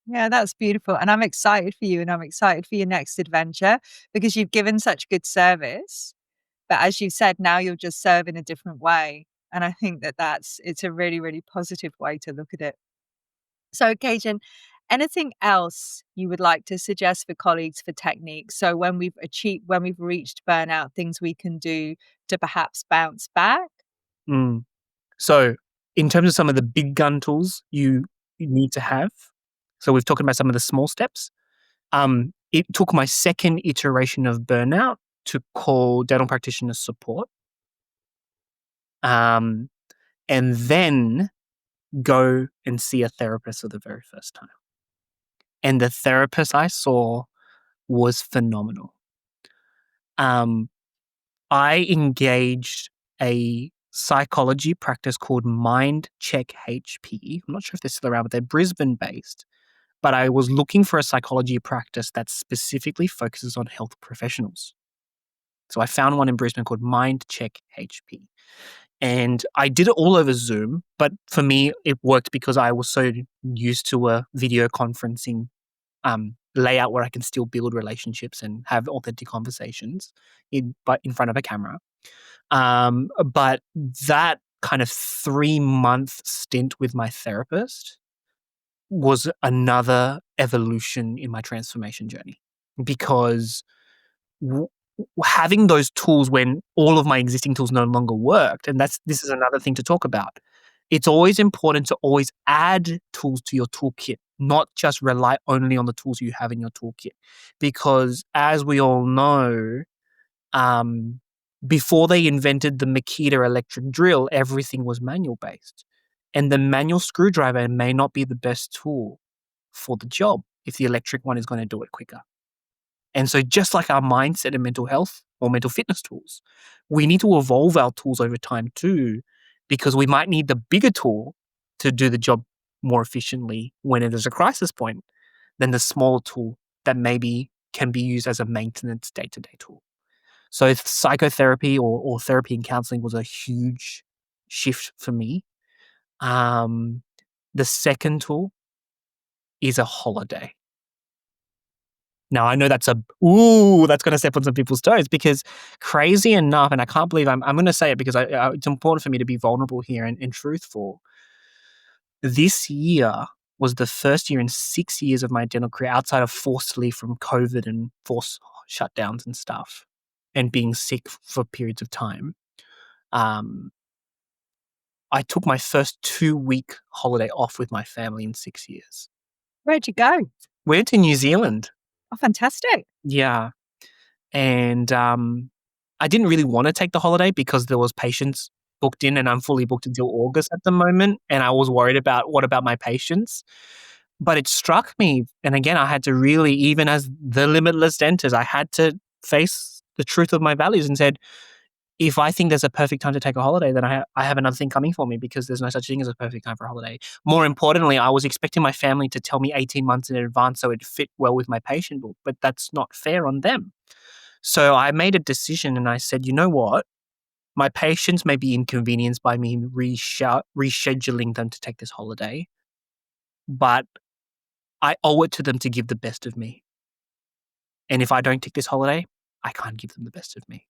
Yeah, that's beautiful. And I'm excited for you and I'm excited for your next adventure because you've given such good service. But as you said, now you'll just serve in a different way. And I think that it's a really, really positive way to look at it. So, Kaejenn, anything else you would like to suggest for colleagues for techniques? So when we've reached burnout, things we can do to perhaps bounce back? Mm. So, in terms of some of the big gun tools you need to have, so we've talked about some of the small steps. It took my second iteration of burnout to call dental practitioner support, and then go and see a therapist for the very first time. And the therapist I saw was phenomenal. I engaged a psychology practice called Mind Check HP. I'm not sure if they're still around, but they're Brisbane based. But I was looking for a psychology practice that specifically focuses on health professionals. So I found one in Brisbane called Mind Check HP. And I did it all over Zoom, but for me, it worked because I was so used to a video conferencing layout where I can still build relationships and have authentic conversations but in front of a camera. But that kind of 3-month stint with my therapist was another evolution in my transformation journey because having those tools when all of my existing tools no longer worked, and this is another thing to talk about. It's always important to always add tools to your toolkit, not just rely only on the tools you have in your toolkit. Because as we all know, before they invented the Makita electric drill, everything was manual based. And the manual screwdriver may not be the best tool for the job if the electric one is going to do it quicker. And so just like our mindset and mental health or mental fitness tools, we need to evolve our tools over time too, because we might need the bigger tool to do the job more efficiently when it is a crisis point than the smaller tool that maybe can be used as a maintenance day-to-day tool. So psychotherapy or therapy and counseling was a huge shift for me. The second tool is a holiday. Now, I know that's that's going to step on some people's toes because crazy enough, and I can't believe I'm going to say it because it's important for me to be vulnerable here and truthful. This year was the first year in 6 years of my dental career outside of forced leave from COVID and forced shutdowns and stuff and being sick for periods of time. I took my first 2-week holiday off with my family in 6 years. Where'd you go? Went to New Zealand. Oh, fantastic. Yeah. And I didn't really want to take the holiday because there was patients booked in and I'm fully booked until August at the moment. And I was worried about what about my patients? But it struck me. And again, I had to really, even as the Limitless Dentist, I had to face the truth of my values and said, if I think there's a perfect time to take a holiday, then I have another thing coming for me because there's no such thing as a perfect time for a holiday. More importantly, I was expecting my family to tell me 18 months in advance so it fit well with my patient book, but that's not fair on them. So I made a decision and I said, you know what? My patients may be inconvenienced by me rescheduling them to take this holiday, but I owe it to them to give the best of me. And if I don't take this holiday, I can't give them the best of me.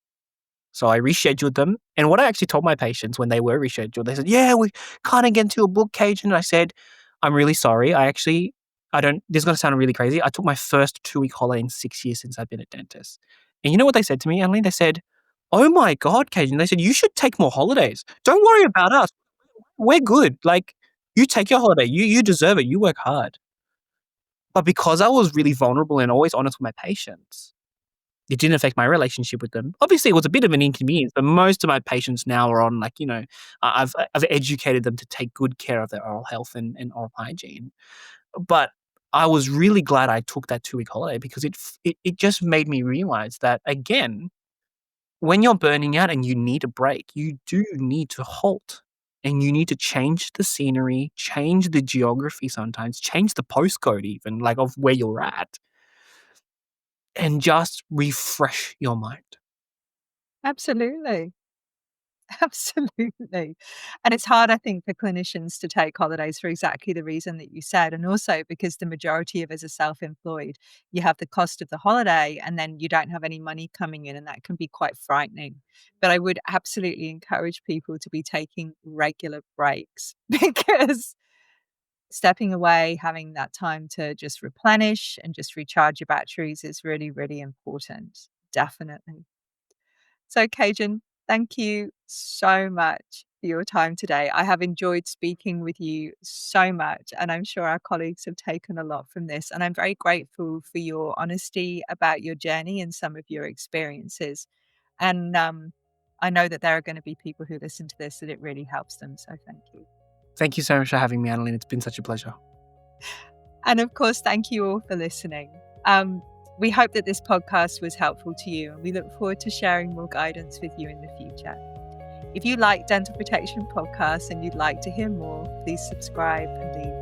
So I rescheduled them. And what I actually told my patients when they were rescheduled, they said, yeah, we can't get into a book, Kaejenn. And I said, I'm really sorry. This is going to sound really crazy. I took my first 2-week holiday in 6 years since I've been a dentist. And you know what they said to me, Annalene? They said, oh my God, Kaejenn. They said, you should take more holidays. Don't worry about us. We're good. Like, you take your holiday. You deserve it. You work hard. But because I was really vulnerable and always honest with my patients, it didn't affect my relationship with them. Obviously, it was a bit of an inconvenience, but most of my patients now are on I've educated them to take good care of their oral health and oral hygiene. But I was really glad I took that 2-week holiday because it just made me realize that, again, when you're burning out and you need a break, you do need to halt and you need to change the scenery, change the geography sometimes, change the postcode even, like, of where you're at, and just refresh your mind. Absolutely. Absolutely. And it's hard, I think, for clinicians to take holidays for exactly the reason that you said. And also because the majority of us are self employed, you have the cost of the holiday and then you don't have any money coming in. And that can be quite frightening. But I would absolutely encourage people to be taking regular breaks because stepping away, having that time to just replenish and just recharge your batteries is really, really important. Definitely. So, Kaejenn, thank you so much for your time today. I have enjoyed speaking with you so much, and I'm sure our colleagues have taken a lot from this. And I'm very grateful for your honesty about your journey and some of your experiences. And I know that there are going to be people who listen to this that it really helps them. So, thank you. Thank you so much for having me, Annalene. It's been such a pleasure. And of course, thank you all for listening. We hope that this podcast was helpful to you, and we look forward to sharing more guidance with you in the future. If you like Dental Protection Podcasts and you'd like to hear more, please subscribe and leave